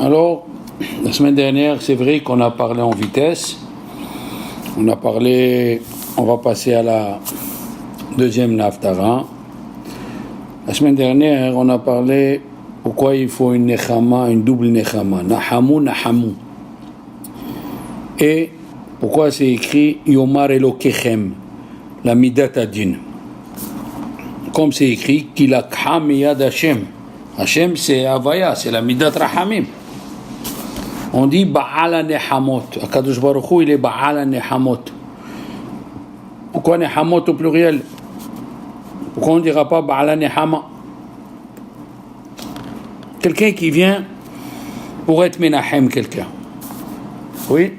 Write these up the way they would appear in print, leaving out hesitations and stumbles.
Alors, la semaine dernière, c'est vrai qu'on a parlé en vitesse. On va passer à la deuxième Naftara. La semaine dernière, on a parlé pourquoi il faut une nechama, une double nechama. Nahamu, nahamu. Et pourquoi c'est écrit Yomar Elokechem, la midat adin. Comme c'est écrit Kilakha miyad Hashem. Hashem, c'est Havaya, c'est la midat rahamim. On dit Ba'ala Nehamot. Akadosh Baruch Hu, il est Ba'ala Nehamot. Pourquoi Nehamot au pluriel? Pourquoi on ne dira pas Ba'ala Nehama? Quelqu'un qui vient pour être Menahem, quelqu'un. Oui.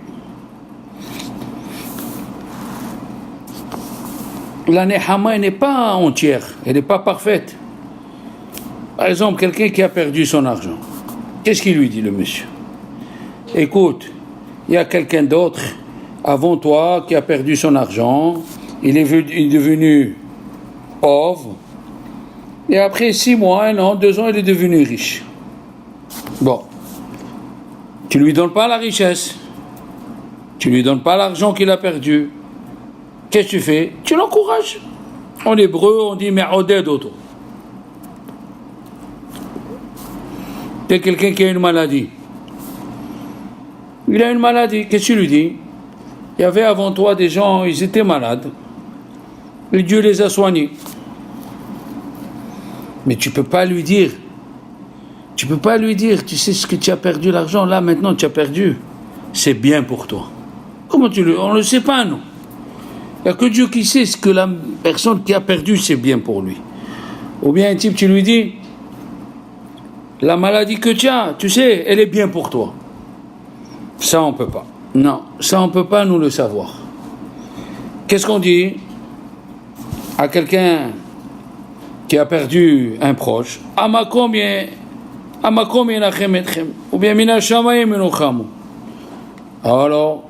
La Nehama, elle n'est pas entière, elle n'est pas parfaite. Par exemple, quelqu'un qui a perdu son argent. Qu'est-ce qu'il lui dit, le monsieur? Écoute, il y a quelqu'un d'autre avant toi qui a perdu son argent, il est devenu pauvre, et après 6 mois, 1 an, 2 ans, il est devenu riche. Bon, tu lui donnes pas la richesse, tu lui donnes pas l'argent qu'il a perdu. Qu'est-ce que tu fais? Tu l'encourages. En hébreu, on dit me'oded oto. T'es quelqu'un qui a une maladie. Il a une maladie, qu'est-ce que tu lui dis? Il y avait avant toi des gens, ils étaient malades, et Dieu les a soignés. Mais tu peux pas lui dire, tu sais ce que tu as perdu l'argent, là maintenant tu as perdu, c'est bien pour toi. Comment on ne le sait pas, non? Il n'y a que Dieu qui sait ce que la personne qui a perdu, c'est bien pour lui. Ou bien un type, tu lui dis, la maladie que tu as, tu sais, elle est bien pour toi. Ça, on ne peut pas. Non, ça, on ne peut pas nous le savoir. Qu'est-ce qu'on dit à quelqu'un qui a perdu un proche? Amakom yenachem etchem. Ou bien mina shamayim enochamu. Alors,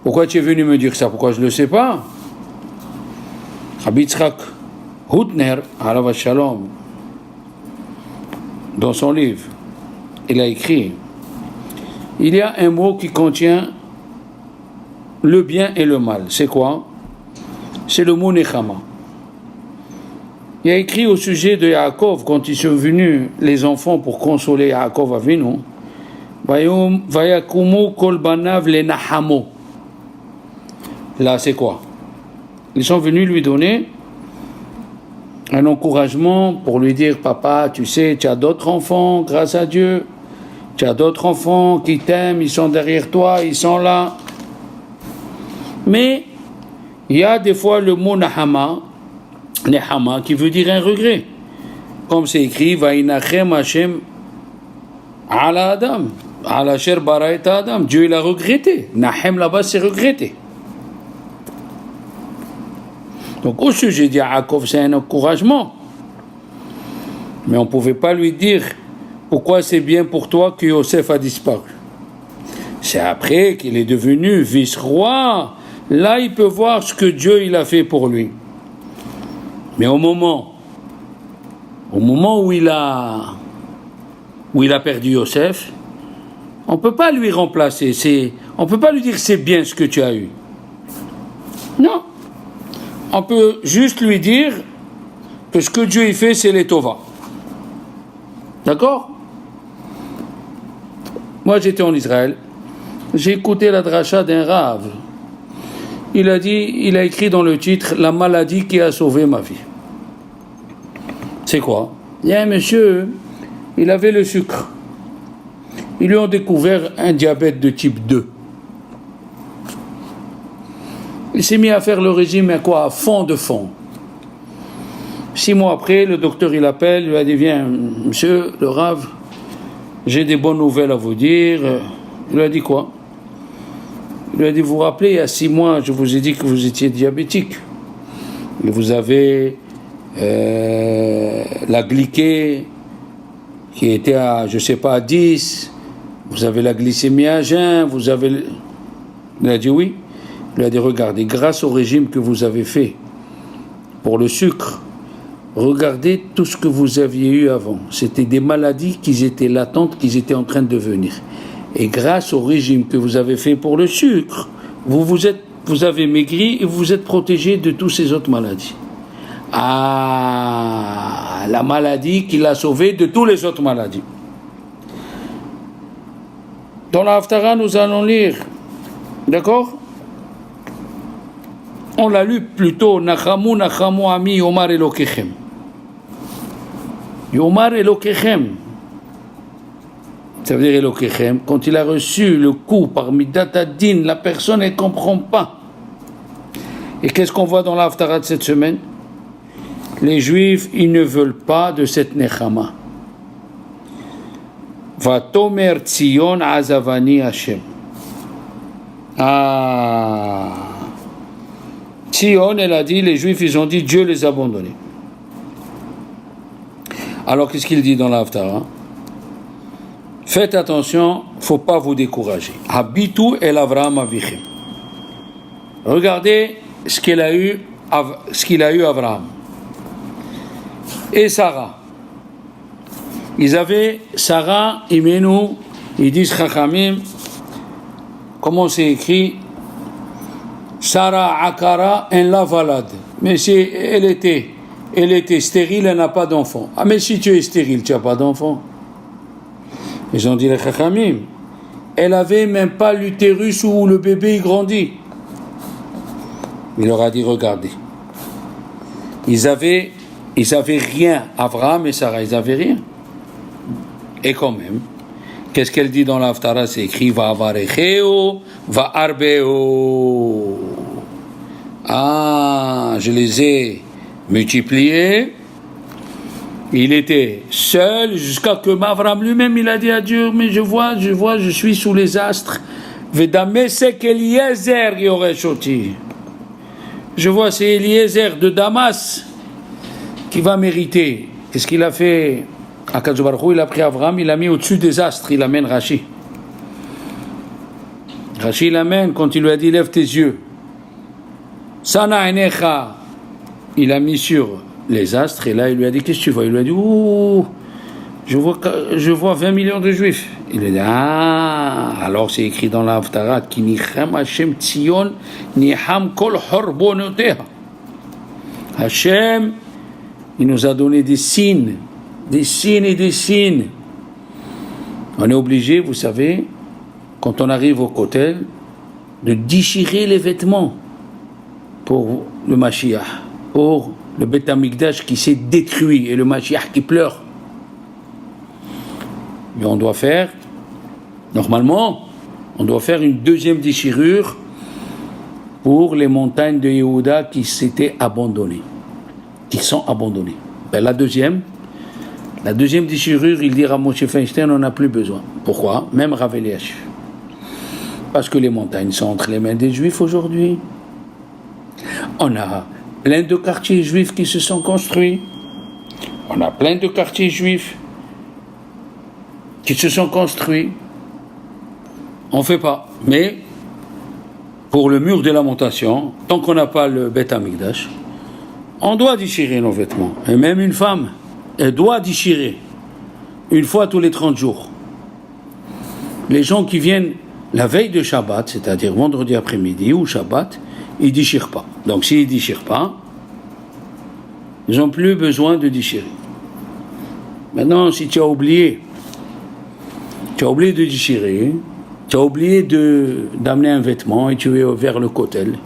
pourquoi tu es venu me dire ça? Pourquoi je ne le sais pas? Rabbi Yitzhak Hutner, alav shalom, dans son livre, il a écrit, il y a un mot qui contient le bien et le mal. C'est quoi? C'est le mot nechama. Il a écrit au sujet de Yaakov, quand ils sont venus, les enfants, pour consoler Yaakov Avinu, Vayakumu kol banav le nahamo. Là, c'est quoi? Ils sont venus lui donner un encouragement pour lui dire, papa, tu sais, tu as d'autres enfants, grâce à Dieu. Tu as d'autres enfants qui t'aiment, ils sont derrière toi, ils sont là. Mais il y a des fois le mot nahama, qui veut dire un regret. Comme c'est écrit, Vainachem Hashem ala Adam, ala sher baraet Adam. Dieu il a regretté. Nahem là-bas c'est regretté. Donc au sujet de Yaakov, c'est un encouragement. Mais on ne pouvait pas lui dire pourquoi c'est bien pour toi que Yosef a disparu. C'est après qu'il est devenu vice-roi. Là, il peut voir ce que Dieu il a fait pour lui. Mais au moment où il a perdu Yosef, on ne peut pas lui remplacer. On ne peut pas lui dire c'est bien ce que tu as eu. Non. On peut juste lui dire que ce que Dieu il fait, c'est les Tova. D'accord? Moi, j'étais en Israël. J'ai écouté la dracha d'un Rav. Il a écrit dans le titre « La maladie qui a sauvé ma vie ». C'est quoi? Il y a un monsieur, il avait le sucre. Ils lui ont découvert un diabète de type 2. Il s'est mis à faire le régime à fond de fond. 6 mois après, le docteur il appelle, il lui a dit, viens, monsieur le Rav, j'ai des bonnes nouvelles à vous dire. Il lui a dit quoi? Il lui a dit, vous vous rappelez, il y a 6 mois, je vous ai dit que vous étiez diabétique. Et vous avez la glyquée qui était à, je ne sais pas, à 10. Vous avez la glycémie à jeun, vous avez... Il a dit oui. Il a dit, regardez, grâce au régime que vous avez fait pour le sucre, regardez tout ce que vous aviez eu avant. C'était des maladies qui étaient latentes, qui étaient en train de venir. Et grâce au régime que vous avez fait pour le sucre, vous avez maigri et vous vous êtes protégé de toutes ces autres maladies. Ah, la maladie qui l'a sauvé de toutes les autres maladies. Dans la Haftara, nous allons lire, d'accord? On l'a lu plus tôt, Nachamu, Nachamu, Ami, Yomar Elokechem. Yomar Elokechem. Ça veut dire Elokechem. Quand il a reçu le coup par Midat Adin, la personne ne comprend pas. Et qu'est-ce qu'on voit dans la Haftara de cette semaine? Les Juifs, ils ne veulent pas de cette Nechama. Vatomer Tzion Azavani Hashem. Ah. Tzion, elle a dit, les Juifs, ils ont dit, Dieu les a abandonnés. Alors, qu'est-ce qu'il dit dans la Haftara? Faites attention, il ne faut pas vous décourager. Habitu el Avraham Avichem. Regardez ce qu'il a eu Avraham. Et Sarah. Ils avaient Sarah, Imenu, ils disent Chachamim, comment c'est écrit? Sarah Akara en la valade. Mais si elle était stérile, elle n'a pas d'enfant. Ah, mais si tu es stérile, tu n'as pas d'enfant. Ils ont dit les Chachamim, elle avait même pas l'utérus où le bébé grandit. Il leur a dit, regardez. Ils avaient rien. Avraham et Sarah, ils avaient rien. Et quand même, qu'est-ce qu'elle dit dans l'Haftara? C'est écrit va avarecheo, va arbeo. Ah, je les ai multipliés. Il était seul jusqu'à que Avraham lui-même, il a dit à Dieu, mais je suis sous les astres. Vedamesek Eliezer yoreshoti. Je vois, c'est Eliezer de Damas qui va mériter. Qu'est-ce qu'il a fait? Akadosh Baruch Hu, il a pris Avraham, il l'a mis au-dessus des astres, il amène Rashi. Rashi l'amène quand il lui a dit lève tes yeux. Sana enecha, il a mis sur les astres et là il lui a dit qu'est-ce que tu vois? Il lui a dit ouh, je vois 20 millions de juifs. Il lui a dit ah, alors c'est écrit dans la Haftara ki nicham Hashem Tzion niham kol horbonoteha. Hashem, il nous a donné des signes et des signes. On est obligé, vous savez, quand on arrive au Kotel, de déchirer les vêtements pour le Mashiach, pour le Beth Amikdash qui s'est détruit et le Mashiach qui pleure. Mais on doit faire, normalement, on doit faire une deuxième déchirure pour les montagnes de Yehuda qui s'étaient abandonnées, qui sont abandonnées. Ben, la deuxième déchirure, il dit à Moshe Feinstein, on n'a plus besoin. Pourquoi? Même Rav Eliashib. Parce que les montagnes sont entre les mains des Juifs aujourd'hui. On a plein de quartiers juifs qui se sont construits. On a plein de quartiers juifs qui se sont construits. On ne fait pas. Mais pour le mur de lamentation, tant qu'on n'a pas le Beth Amikdash, on doit déchirer nos vêtements. Et même une femme, elle doit déchirer une fois tous les 30 jours. Les gens qui viennent la veille de Shabbat, c'est-à-dire vendredi après-midi ou Shabbat, ils ne déchirent pas. Donc s'ils ne déchirent pas, ils n'ont plus besoin de déchirer. Maintenant, si tu as oublié de déchirer, tu as oublié d'amener un vêtement et tu es vers le kotel,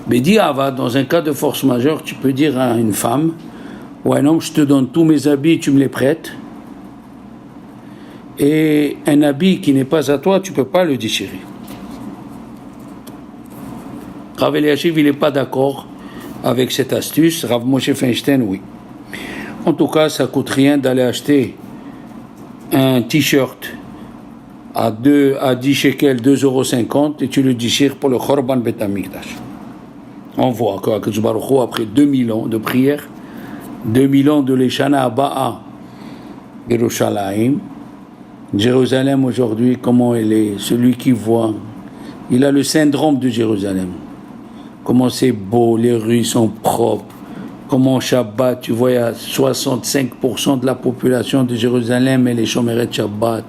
mais dis Ava, dans un cas de force majeure, tu peux dire à une femme ou à un homme, je te donne tous mes habits, tu me les prêtes, et un habit qui n'est pas à toi, tu ne peux pas le déchirer. Rav Eliashib, il n'est pas d'accord avec cette astuce. Rav Moshe Feinstein, oui. En tout cas, ça ne coûte rien d'aller acheter un t-shirt à 10 shekels, 2,50 € et tu le déchires pour le Chorban Beth Amikdash. On voit qu'Akadosh Baruch Hu, après 2000 ans de prière, 2000 ans de l'Eshana Aba'a Yerushalayim, Jérusalem aujourd'hui, comment elle est, celui qui voit, il a le syndrome de Jérusalem. Comment c'est beau, les rues sont propres, Comment Shabbat, tu vois, il y a 65% de la population de Jérusalem et les chômerettes Shabbat.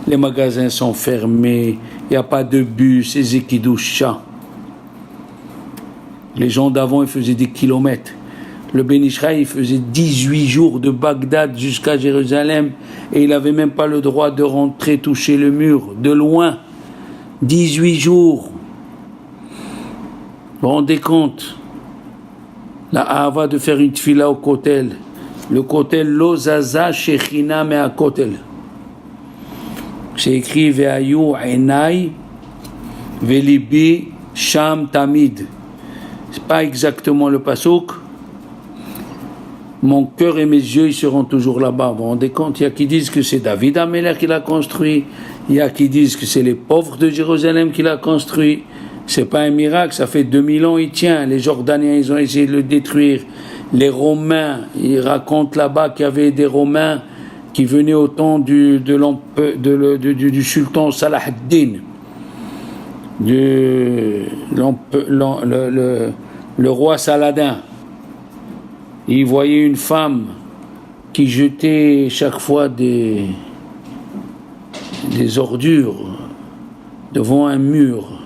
Les magasins sont fermés, il n'y a pas de bus, c'est Zekidoucha. Les gens d'avant, ils faisaient des kilomètres. Le Ben Ishraï, il faisait 18 jours de Bagdad jusqu'à Jérusalem et il n'avait même pas le droit de rentrer toucher le mur, de loin. 18 jours. Vous vous rendez compte? La Ahava de faire une tfila au kotel. Le kotel, lo zaza shechina me a kotel. C'est écrit ve'ayu enai ve'libi sham tamid. C'est pas exactement le pasuk. Mon cœur et mes yeux, ils seront toujours là-bas. Vous vous rendez compte? Il y a qui disent que c'est David Améler qui l'a construit. Il y a qui disent que c'est les pauvres de Jérusalem qui l'a construit. C'est pas un miracle, ça fait 2000 ans il tient. Les Jordaniens, ils ont essayé de le détruire. Les Romains, ils racontent là-bas qu'il y avait des Romains qui venaient au temps du sultan Salah ad-Din, le roi Saladin. Il voyait une femme qui jetait chaque fois des ordures devant un mur.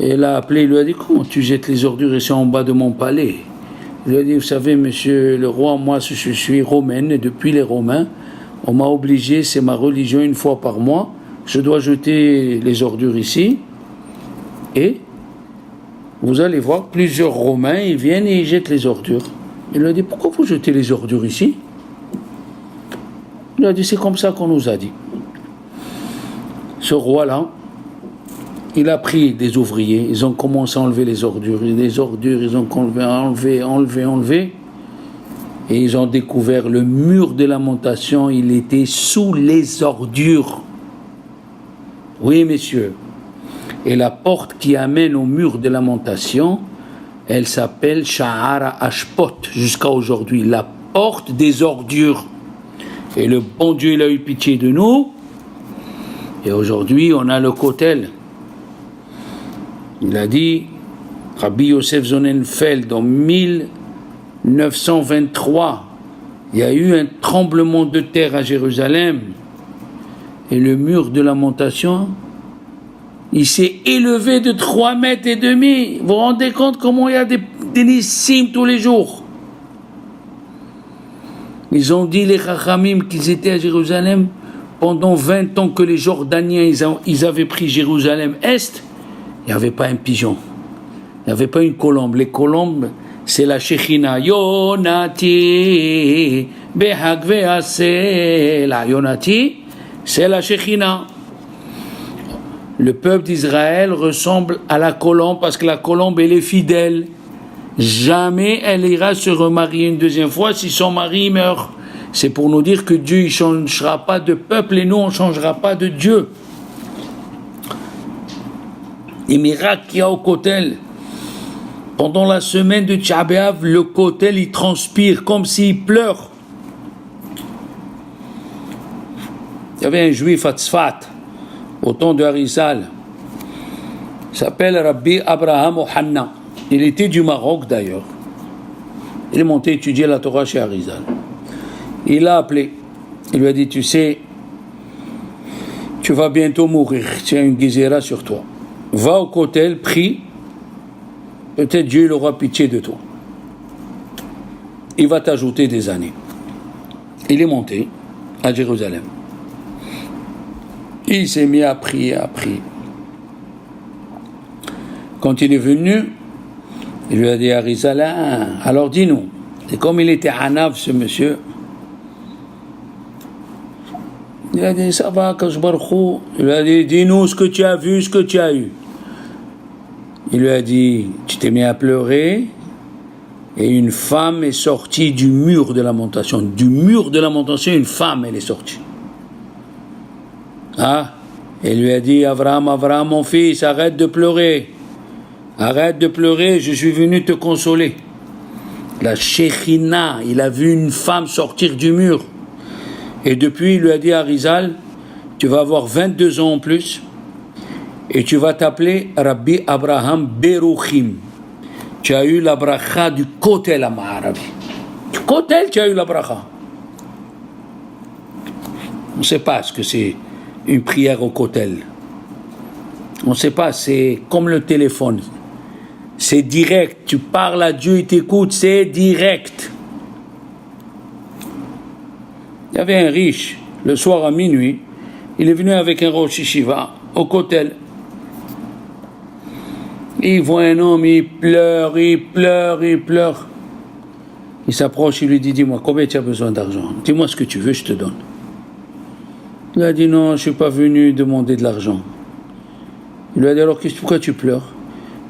Et elle a appelé, il lui a dit, comment tu jettes les ordures ici en bas de mon palais? Il lui a dit, vous savez, monsieur le roi, moi je suis romaine et depuis les Romains, on m'a obligé, c'est ma religion, une fois par mois, je dois jeter les ordures ici. Et vous allez voir, plusieurs Romains, ils viennent et ils jettent les ordures. Il lui a dit, pourquoi vous jetez les ordures ici? Il lui a dit, c'est comme ça qu'on nous a dit. Ce roi-là, il a pris des ouvriers, ils ont commencé à enlever les ordures, ils ont enlevé, et ils ont découvert le mur de lamentation, il était sous les ordures. Oui, messieurs. Et la porte qui amène au mur de lamentation, elle s'appelle Sha'ara Ashpot, jusqu'à aujourd'hui, la porte des ordures. Et le bon Dieu, il a eu pitié de nous, et aujourd'hui, on a le kotel. Il a dit, Rabbi Yosef Sonnenfeld, en 1923, il y a eu un tremblement de terre à Jérusalem, et le mur de lamentation, il s'est élevé de 3,5 mètres. Vous vous rendez compte comment il y a des nissim tous les jours? Ils ont dit, les Chachamim, qu'ils étaient à Jérusalem pendant 20 ans que les Jordaniens, ils avaient pris Jérusalem-Est. Il n'y avait pas un pigeon, il n'y avait pas une colombe. Les colombes, c'est la Shechina. Yonati, Behag ve'aseh. La Yonati, c'est la Shechina. Le peuple d'Israël ressemble à la colombe parce que la colombe, elle est fidèle. Jamais elle ira se remarier une deuxième fois si son mari meurt. C'est pour nous dire que Dieu ne changera pas de peuple et nous, on ne changera pas de Dieu. Les miracles qu'il y a au kotel. Pendant la semaine de Tisha B'Av, le kotel, il transpire comme s'il pleure. Il y avait un juif à Tzfat, au temps de Harizal. Il s'appelle Rabbi Abraham Ohanna. Il était du Maroc d'ailleurs. Il est monté étudier la Torah chez Harizal. Il l'a appelé. Il lui a dit, tu sais, tu vas bientôt mourir. Tu as une guézera sur toi. Va au kotel, prie. Peut-être Dieu il aura pitié de toi. Il va t'ajouter des années. Il est monté à Jérusalem. Il s'est mis à prier, à prier. Quand il est venu, il lui a dit à Harizal, alors dis-nous, et comme il était Hanav, ce monsieur, il a dit, ça va, Kadosh Baruch Hu. Il lui a dit, dis-nous ce que tu as vu, ce que tu as eu. Il lui a dit, tu t'es mis à pleurer, et une femme est sortie du mur de lamentation. Du mur de lamentation, une femme, elle est sortie. Il lui a dit, Abraham, mon fils, arrête de pleurer. Arrête de pleurer, je suis venu te consoler. La Shechina, il a vu une femme sortir du mur. Et depuis, il lui a dit à Harizal, tu vas avoir 22 ans en plus, et tu vas t'appeler Rabbi Abraham Beruchim. Tu as eu la bracha du Kotel HaMa'aravi. Kotel, tu as eu la bracha. On ne sait pas ce que c'est une prière au kotel. On ne sait pas, c'est comme le téléphone. C'est direct, tu parles à Dieu, il t'écoute, c'est direct. Il y avait un riche, le soir à minuit, il est venu avec un rosh yeshiva au kotel. Il voit un homme, il pleure. Il s'approche, il lui dit, dis-moi, combien tu as besoin d'argent? Dis-moi ce que tu veux, je te donne. Il a dit, non, je ne suis pas venu demander de l'argent. Il lui a dit, alors pourquoi tu pleures?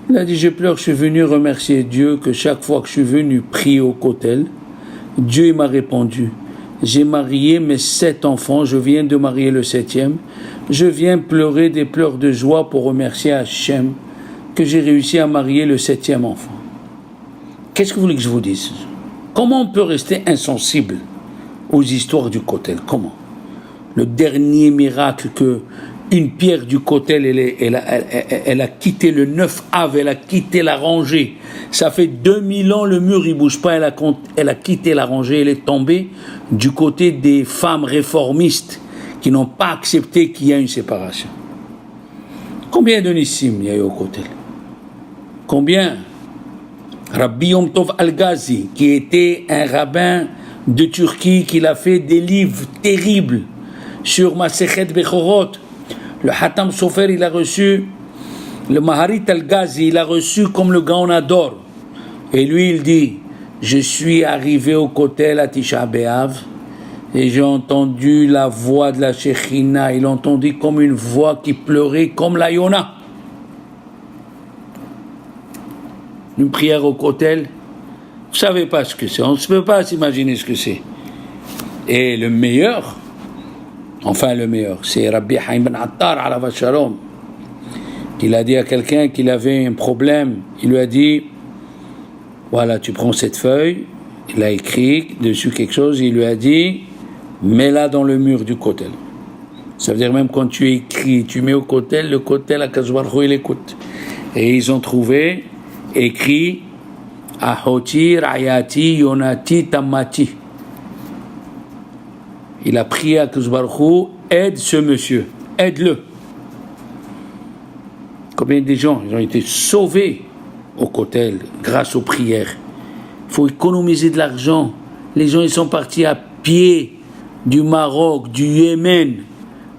Il a dit, je pleure, je suis venu remercier Dieu que chaque fois que je suis venu prier au kotel, Dieu il m'a répondu. J'ai marié mes 7 enfants, je viens de marier le 7e. Je viens pleurer des pleurs de joie pour remercier Hachem que j'ai réussi à marier le 7e enfant. Qu'est-ce que vous voulez que je vous dise? Comment on peut rester insensible aux histoires du kotel? Comment? Le dernier miracle que une pierre du kotel, elle a quitté le 9 Av, elle a quitté la rangée. Ça fait 2000 ans, le mur il bouge pas, elle a quitté la rangée, elle est tombée du côté des femmes réformistes qui n'ont pas accepté qu'il y a une séparation. Combien de Nissim il y a eu au kotel? Combien? Rabbi Yom Tov Al-Ghazi, qui était un rabbin de Turquie, qui a fait des livres terribles sur Masechet Bechorot. Le Hatam Sofer, il a reçu, le Maharit Al-Ghazi, il a reçu comme le Gaonador. Et lui, il dit, je suis arrivé au kotel à Tisha B'Av et j'ai entendu la voix de la Shekhinah. Il a entendu comme une voix qui pleurait comme la Yona. Une prière au kotel, vous ne savez pas ce que c'est, on ne peut pas s'imaginer ce que c'est. Et le meilleur, c'est Rabbi Haïm Ben Attar, alav shalom. Il a dit à quelqu'un qu'il avait un problème, il lui a dit, voilà, tu prends cette feuille, il a écrit dessus quelque chose, il lui a dit, mets-la dans le mur du kotel. Ça veut dire même quand tu écris, tu mets au kotel, le kotel, HaKadosh Baruch Hu, il écoute. Et ils ont trouvé écrit Ahoti, Rayati, Yonati, Tamati. Il a prié à HaKadosh Baruch Hu, aide ce monsieur, aide-le. Combien de gens ils ont été sauvés au kotel grâce aux prières? Il faut économiser de l'argent. Les gens ils sont partis à pied du Maroc, du Yémen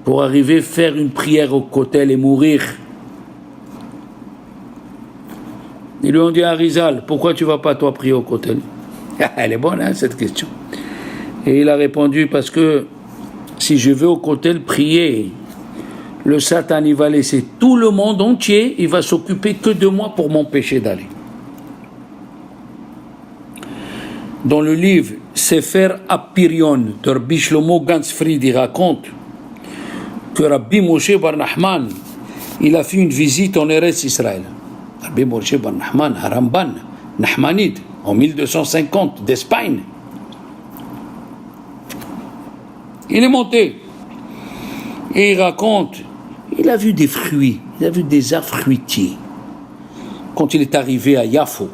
pour arriver faire une prière au kotel et mourir. Ils lui ont dit à Rizal, pourquoi tu ne vas pas toi prier au kotel? Elle est bonne hein, cette question. Et il a répondu, parce que si je vais au kotel prier, le Satan il va laisser tout le monde entier, il va s'occuper que de moi pour m'empêcher d'aller. Dans le livre Sefer Apirion de Rabbi Shlomo Ganzfried, il raconte que Rabbi Moshe Bar Nachman, il a fait une visite en Eretz Israël. Rabbi Moshe Bar Nachman, à Ramban, Nachmanide, en 1250, d'Espagne. Il est monté et il raconte, il a vu des fruits, il a vu des arbres fruitiers. Quand il est arrivé à Yafo,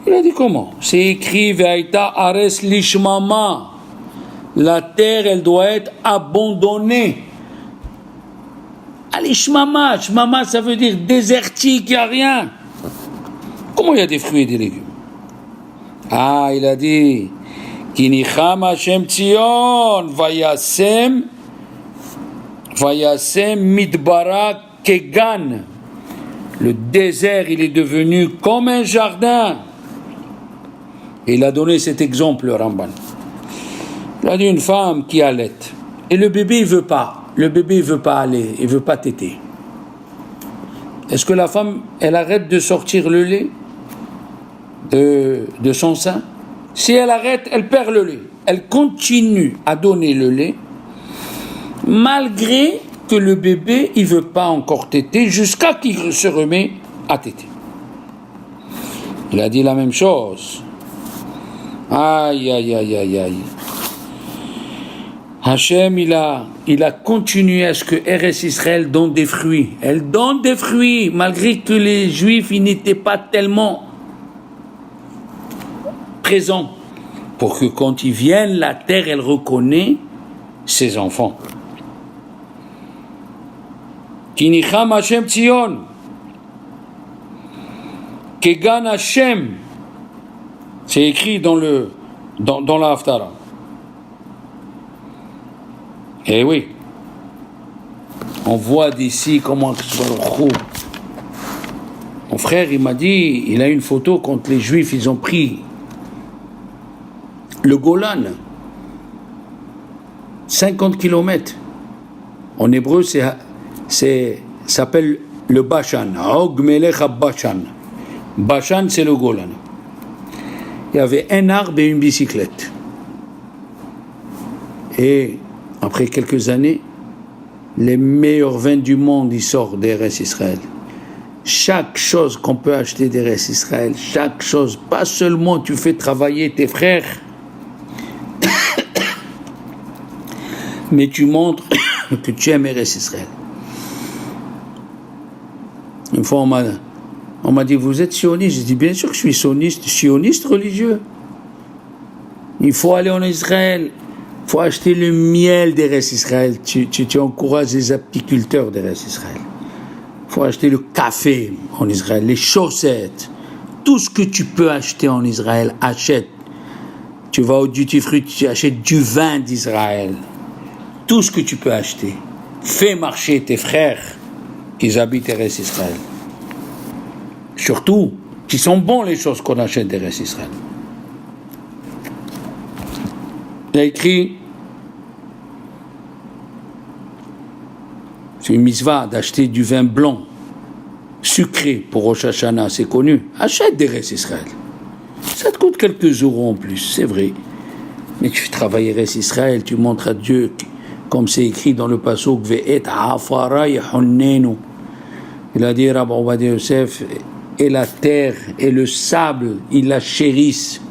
il a dit comment? C'est écrit Ve'aita Ares Lishmama. La terre, elle doit être abandonnée. Alishmama, Shmama, ça veut dire désertique, il n'y a rien. Comment il y a des fruits et des légumes? Ah, il a dit Kinicham Hashem Tzion, Vayasem Midbara Kegan. Le désert, il est devenu comme un jardin. Et il a donné cet exemple, le Ramban. Il a dit une femme qui allait. Et le bébé, il veut pas. Le bébé, il veut pas aller. Il veut pas téter. Est-ce que la femme, elle arrête de sortir le lait de son sein? Si elle arrête, elle perd le lait. Elle continue à donner le lait, malgré que le bébé, il veut pas encore téter, jusqu'à qu'il se remet à téter. Il a dit la même chose. Aïe, aïe, aïe, aïe, aïe. Hachem, il a continué à ce que Eretz Israël donne des fruits. Elle donne des fruits, malgré que les Juifs, ils n'étaient pas tellement présent, pour que quand ils viennent, la terre, elle reconnaît ses enfants. Ki nicham Hashem Tzion, Kegan Hashem, c'est écrit dans la Haftara. Eh oui, on voit d'ici comment mon frère, il m'a dit, il a une photo quand les Juifs, ils ont pris le Golan, 50 km. En hébreu, s'appelle le Bashan. Og Melech Bashan. Bashan, c'est le Golan. Il y avait un arbre et une bicyclette. Et après quelques années, les meilleurs vins du monde, ils sortent d'Eretz Israël. Chaque chose qu'on peut acheter d'Eretz Israël, chaque chose, pas seulement tu fais travailler tes frères, mais tu montres que tu aimes Eretz Israël. Une fois, on m'a dit, vous êtes sioniste? J'ai dit, bien sûr que je suis sioniste religieux. Il faut aller en Israël, il faut acheter le miel d'Eretz Israël. Tu encourages les apiculteurs d'Eretz Israël. Il faut acheter le café en Israël, les chaussettes. Tout ce que tu peux acheter en Israël, achète. Tu vas au duty free, tu achètes du vin d'Israël. Tout ce que tu peux acheter. Fais marcher tes frères qui habitent Eretz Israël. Surtout, qui sont bons les choses qu'on achète d'Eretz Israël. Il a écrit, c'est une mitzvah d'acheter du vin blanc, sucré pour Rosh Hashanah, c'est connu. Achète d'Eretz Israël. Ça te coûte quelques euros en plus, c'est vrai. Mais tu travailles Eretz Israël, tu montres à Dieu, comme c'est écrit dans le pasuk, Ve'et ha'afara yehonnenu. Il a dit, Rabbi Ovadia Yosef, et la terre et le sable, ils la chérissent.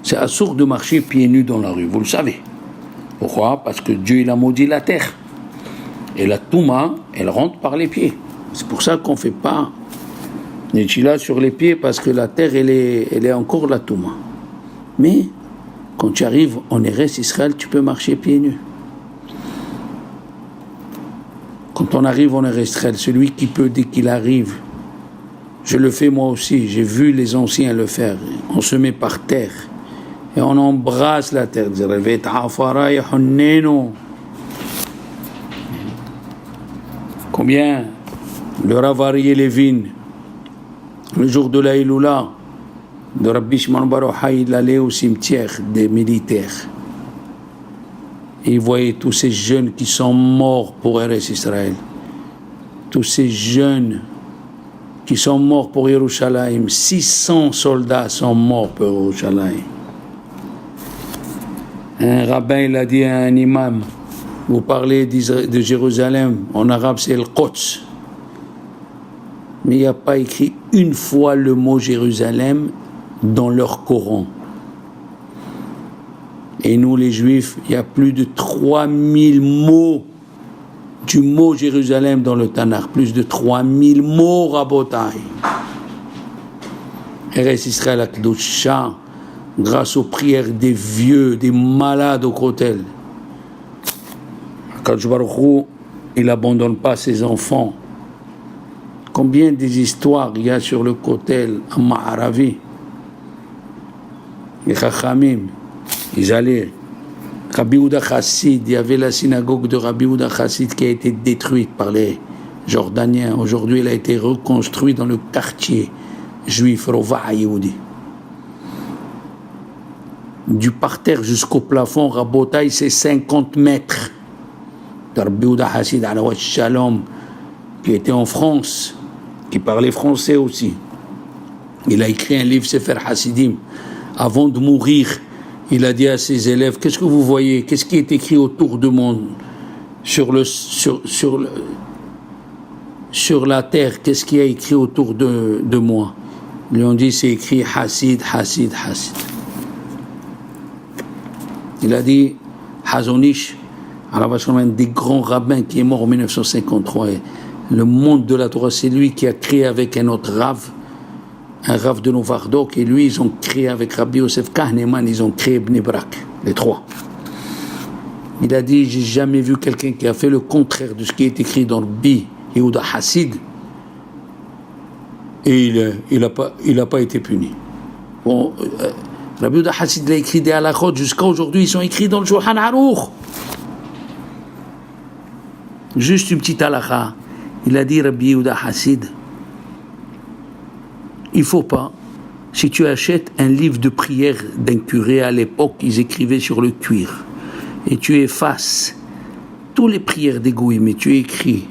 C'est assourd de marcher pieds nus dans la rue, vous le savez. Pourquoi? Parce que Dieu, il a maudit la terre. Et la touma, elle rentre par les pieds. C'est pour ça qu'on ne fait pas Nechila sur les pieds, parce que la terre, elle est encore la touma. Mais, quand tu arrives en Eretz Israël, tu peux marcher pieds nus. Quand on arrive en Eretz Israël, celui qui peut, dès qu'il arrive, je le fais moi aussi, j'ai vu les anciens le faire, on se met par terre et on embrasse la terre. Combien le Rav Aryeh Levin, le jour de la Iloula de Rabbi Shimon bar Yochai, il allait au cimetière des militaires. Et il voyait tous ces jeunes qui sont morts pour Eretz Israël. Tous ces jeunes qui sont morts pour Yerushalayim. 600 soldats sont morts pour Yerushalayim. Un rabbin, il a dit à un imam, vous parlez de Jérusalem, en arabe c'est le Quds. Mais il n'y a pas écrit une fois le mot Jérusalem dans leur Coran. Et nous, les Juifs, il y a plus de 3000 mots du mot Jérusalem dans le Tanakh. Plus de 3000 mots, Rabotai. Eretz Israël Akdosha, grâce aux prières des vieux, des malades au Kotel. Akadosh Baruch Hu, il n'abandonne pas ses enfants. Combien des histoires il y a sur le Kotel à Ma'aravi? Les Chachamim, ils allaient. Rabbi Yehuda Chassid, il y avait la synagogue de Rabbi Yehuda Chassid qui a été détruite par les Jordaniens. Aujourd'hui, elle a été reconstruite dans le quartier juif Rova Yehudi. Du parterre jusqu'au plafond, Rabotai, c'est 50 mètres. Rabbi Yehuda Chassid, Alawat Shalom, qui était en France, qui parlait français aussi. Il a écrit un livre, Sefer Hasidim. Avant de mourir, il a dit à ses élèves, qu'est-ce que vous voyez? Qu'est-ce qui est écrit autour de moi? Sur la terre, qu'est-ce qui est écrit autour de moi? Ils lui ont dit, c'est écrit Hasid, Hasid, Hasid. Il a dit, Hazonish, un des grands rabbins qui est mort en 1953. Et le monde de la Torah, c'est lui qui a créé avec un autre Rav un Rav de Novardok, et lui, ils ont créé avec Rabbi Yosef Kahneman, ils ont créé Bnei Brak, les trois. Il a dit, j'ai jamais vu quelqu'un qui a fait le contraire de ce qui est écrit dans le Bi Yehuda Hassid, et il a pas été puni. Bon, Rabbi Yehuda Hassid a écrit des halakhot, jusqu'à aujourd'hui, ils sont écrits dans le Shulchan Aruch. Juste une petite halakha. Il a dit, Rabbi Yehuda Hassid, il ne faut pas, si tu achètes un livre de prière d'un curé à l'époque, ils écrivaient sur le cuir, et tu effaces toutes les prières des goïms, et tu écris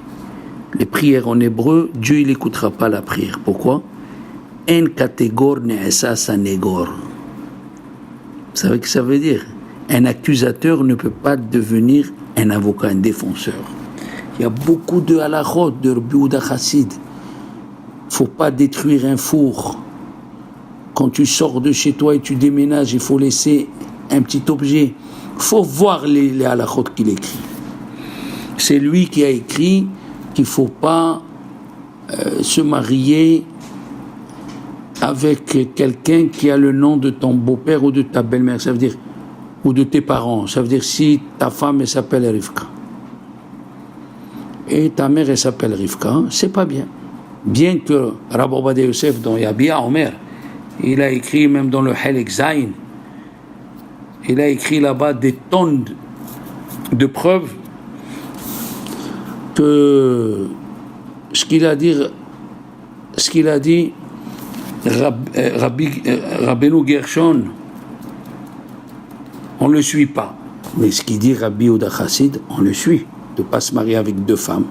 les prières en hébreu, Dieu il n'écoutera pas la prière. Pourquoi? En catégor ne'esa sanégor. Vous savez ce que ça veut dire? Un accusateur ne peut pas devenir un avocat, un défenseur. Il y a beaucoup de halachot de Rabbi Yehuda Hassid. Il ne faut pas détruire un four. Quand tu sors de chez toi et tu déménages, il faut laisser un petit objet. Il faut voir les halachot qu'il écrit. C'est lui qui a écrit qu'il ne faut pas se marier avec quelqu'un qui a le nom de ton beau-père ou de ta belle-mère. Ça veut dire, ou de tes parents. Ça veut dire si ta femme elle s'appelle Rivka et ta mère elle s'appelle Rivka, c'est pas bien. Bien que Rabbi Ovadia Yosef dans Yabia Omer, il a écrit même dans le Helek Zayin, il a écrit là-bas des tonnes de preuves que ce qu'il a dit Rabbeinu Gershon, on ne le suit pas. Mais ce qu'il dit Rabbi Yehuda Hassid, on le suit, de ne pas se marier avec deux femmes.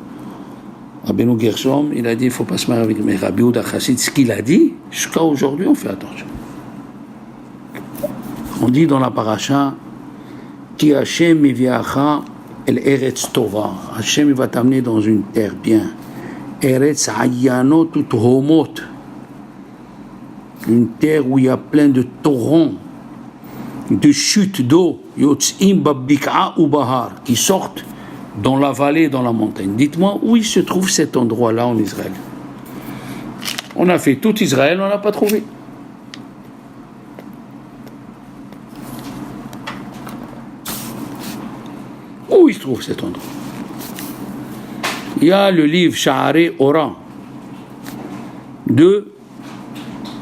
Rabbeinu Gershom, il a dit il ne faut pas se marier avec... Mais Rabbi Yehuda Hassid, ce qu'il a dit, jusqu'à aujourd'hui, on fait attention. On dit dans la paracha, Ki Hashem miviacha el eretz tova. Hashem, il va t'amener dans une terre bien. Eretz hayanot ut homot. Une terre où il y a plein de torrents, de chutes d'eau, yotzim babik'a ou bahar, qui sortent dans la vallée, dans la montagne. Dites-moi où il se trouve cet endroit-là en Israël. On a fait tout Israël, on n'a pas trouvé. Où il se trouve cet endroit? Il y a le livre Sha'arei Ora de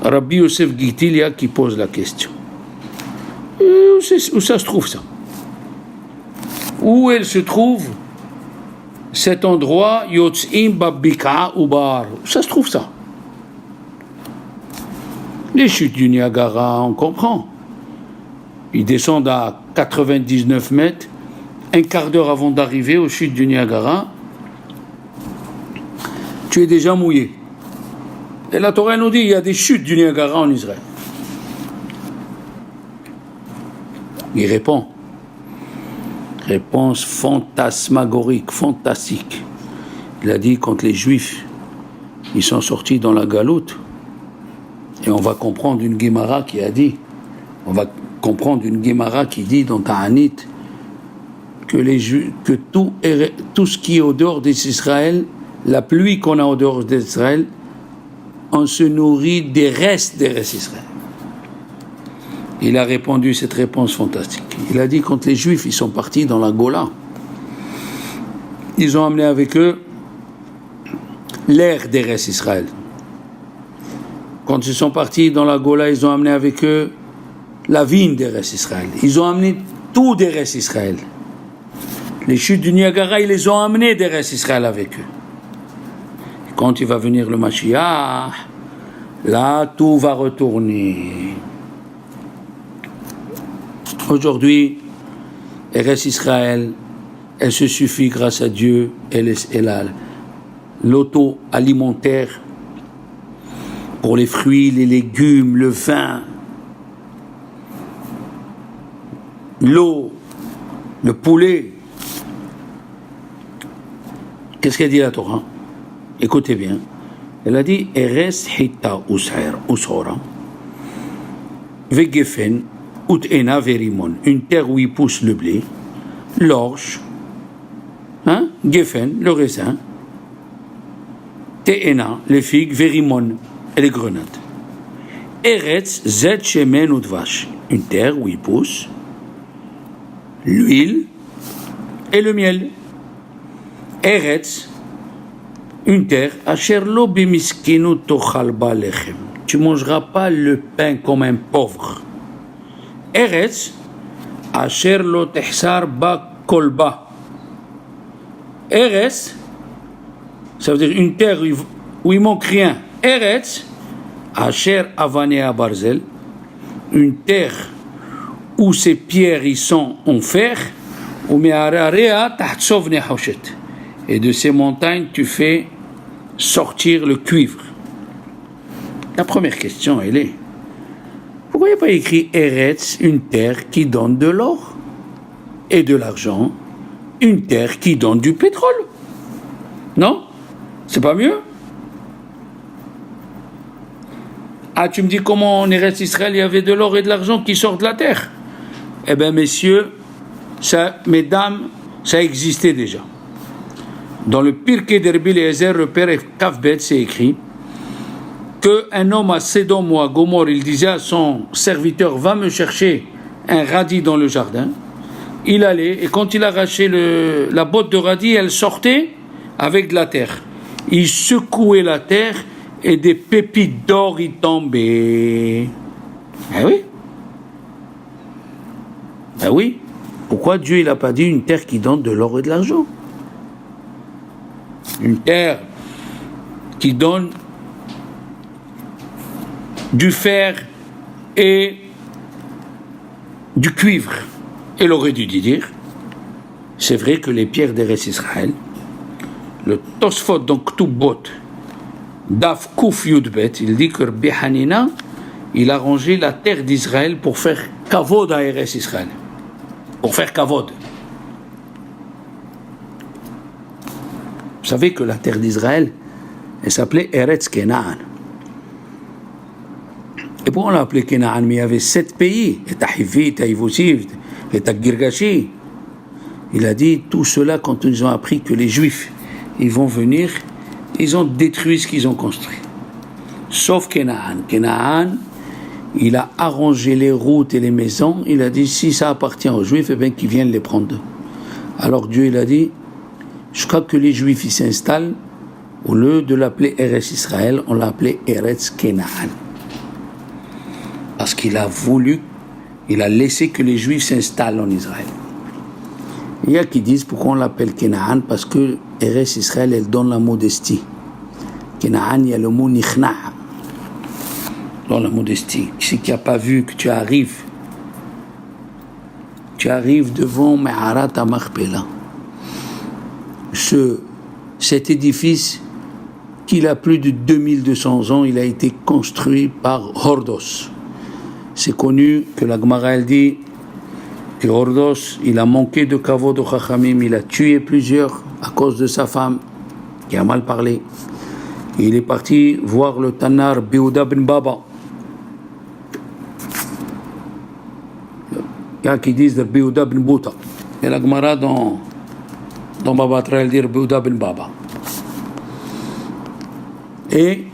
Rabbi Yosef Gitilia qui pose la question. Où ça se trouve ça? Où elle se trouve cet endroit Yotzim Babika Ubar? Où ça se trouve ça? Les chutes du Niagara, on comprend. Ils descendent à 99 mètres, un quart d'heure avant d'arriver aux chutes du Niagara, tu es déjà mouillé. Et la Torah nous dit qu'il y a des chutes du Niagara en Israël. Il répond. Réponse fantasmagorique, fantastique. Il a dit quand les Juifs ils sont sortis dans la galoute, et on va comprendre une Guémara qui a dit, on va comprendre une Guémara qui dit dans Ta'anit que tout ce qui est au dehors d'Israël, la pluie qu'on a au dehors d'Israël, on se nourrit des restes d'Israël. Il a répondu cette réponse fantastique. Il a dit quand les Juifs ils sont partis dans la Gola, ils ont amené avec eux l'air d'Eretz Israël. Quand ils sont partis dans la Gola, ils ont amené avec eux la vigne d'Eretz Israël. Ils ont amené tout d'Eretz Israël. Les chutes du Niagara, ils les ont amenés d'Eretz Israël avec eux. Quand il va venir le Mashiach, là tout va retourner. Aujourd'hui, Eretz Israël, elle se suffit grâce à Dieu, elle a l'auto-alimentaire pour les fruits, les légumes, le vin, l'eau, le poulet. Qu'est-ce qu'elle dit la Torah? Écoutez bien. Elle a dit Eretz Hita Usora Vegefen Utena Verimon, une terre où il pousse le blé, l'orge, Gefen, le raisin, Teena, les figues, Verimon et les grenades. Eretz zet shemen udvash. Une terre où il pousse l'huile et le miel. Eretz, une terre, asher lo bimiskinu tochal ba lechem. Tu mangeras pas le pain comme un pauvre. Eretz, asher lo tehsar ba kolba. Eretz, ça veut dire une terre où il manque rien. Eretz, asher avanea barzel, une terre où ces pierres y sont en fer, ou me'ararea tahtsov nehoshet. Et de ces montagnes, tu fais sortir le cuivre. La première question, elle est, pourquoi il n'y a pas écrit Eretz, une terre qui donne de l'or et de l'argent, une terre qui donne du pétrole? Non? C'est pas mieux? Ah, tu me dis comment en Eretz Israël il y avait de l'or et de l'argent qui sortent de la terre? Eh bien, messieurs, ça, mesdames, ça existait déjà. Dans le Pirkei de Rabbi Eliezer, le père Kavbet, c'est écrit qu'un homme à Sédom ou à Gomorre, il disait à son serviteur, va me chercher un radis dans le jardin. Il allait, et quand il arrachait la botte de radis, elle sortait avec de la terre. Il secouait la terre et des pépites d'or y tombaient. Eh oui. Ben oui. Pourquoi Dieu il n'a pas dit une terre qui donne de l'or et de l'argent? Une terre qui donne du fer et du cuivre. Il aurait dû dire, c'est vrai que les pierres d'Eretz Israël, le Tosfot dans Ktubot, Daf Kuf Yudbet, il dit que Rabbi Hanina, il a rangé la terre d'Israël pour faire kavod à Eretz Israël. Pour faire kavod. Vous savez que la terre d'Israël, elle s'appelait Eretz Kenaan. Et pourquoi on l'a appelée Kenaan? Mais il y avait 7 pays, et Tahivit, Taïvousiv, et Girgashi. Il a dit, tout cela, quand ils ont appris que les Juifs, ils vont venir, ils ont détruit ce qu'ils ont construit. Sauf Kenaan. Kenaan, il a arrangé les routes et les maisons, il a dit, si ça appartient aux Juifs, eh bien qu'ils viennent les prendre. Alors Dieu, il a dit, je crois que les Juifs, ils s'installent, au lieu de l'appeler Eretz Israël, on l'a appelé Eretz Kenaan. Parce qu'il a voulu, il a laissé que les Juifs s'installent en Israël. Il y a qui disent pourquoi on l'appelle Kenaan, parce que Eretz Israël, elle donne la modestie. Kenaan, il y a le mot nichna, dans la modestie. C'est qui n'a pas vu que tu arrives devant Me'arat HaMachpelah. Cet édifice, qu'il a plus de 2200 ans, il a été construit par Hordos. C'est connu que la Gemara elle dit que Hordos, il a manqué de kavod au Chachamim, il a tué plusieurs à cause de sa femme qui a mal parlé. Et il est parti voir le Tanar Yehuda ben Baba. Il y a qui disent Yehuda ben Bouta. Et la Gemara dans Baba Tra, elle dit Yehuda ben Baba. Et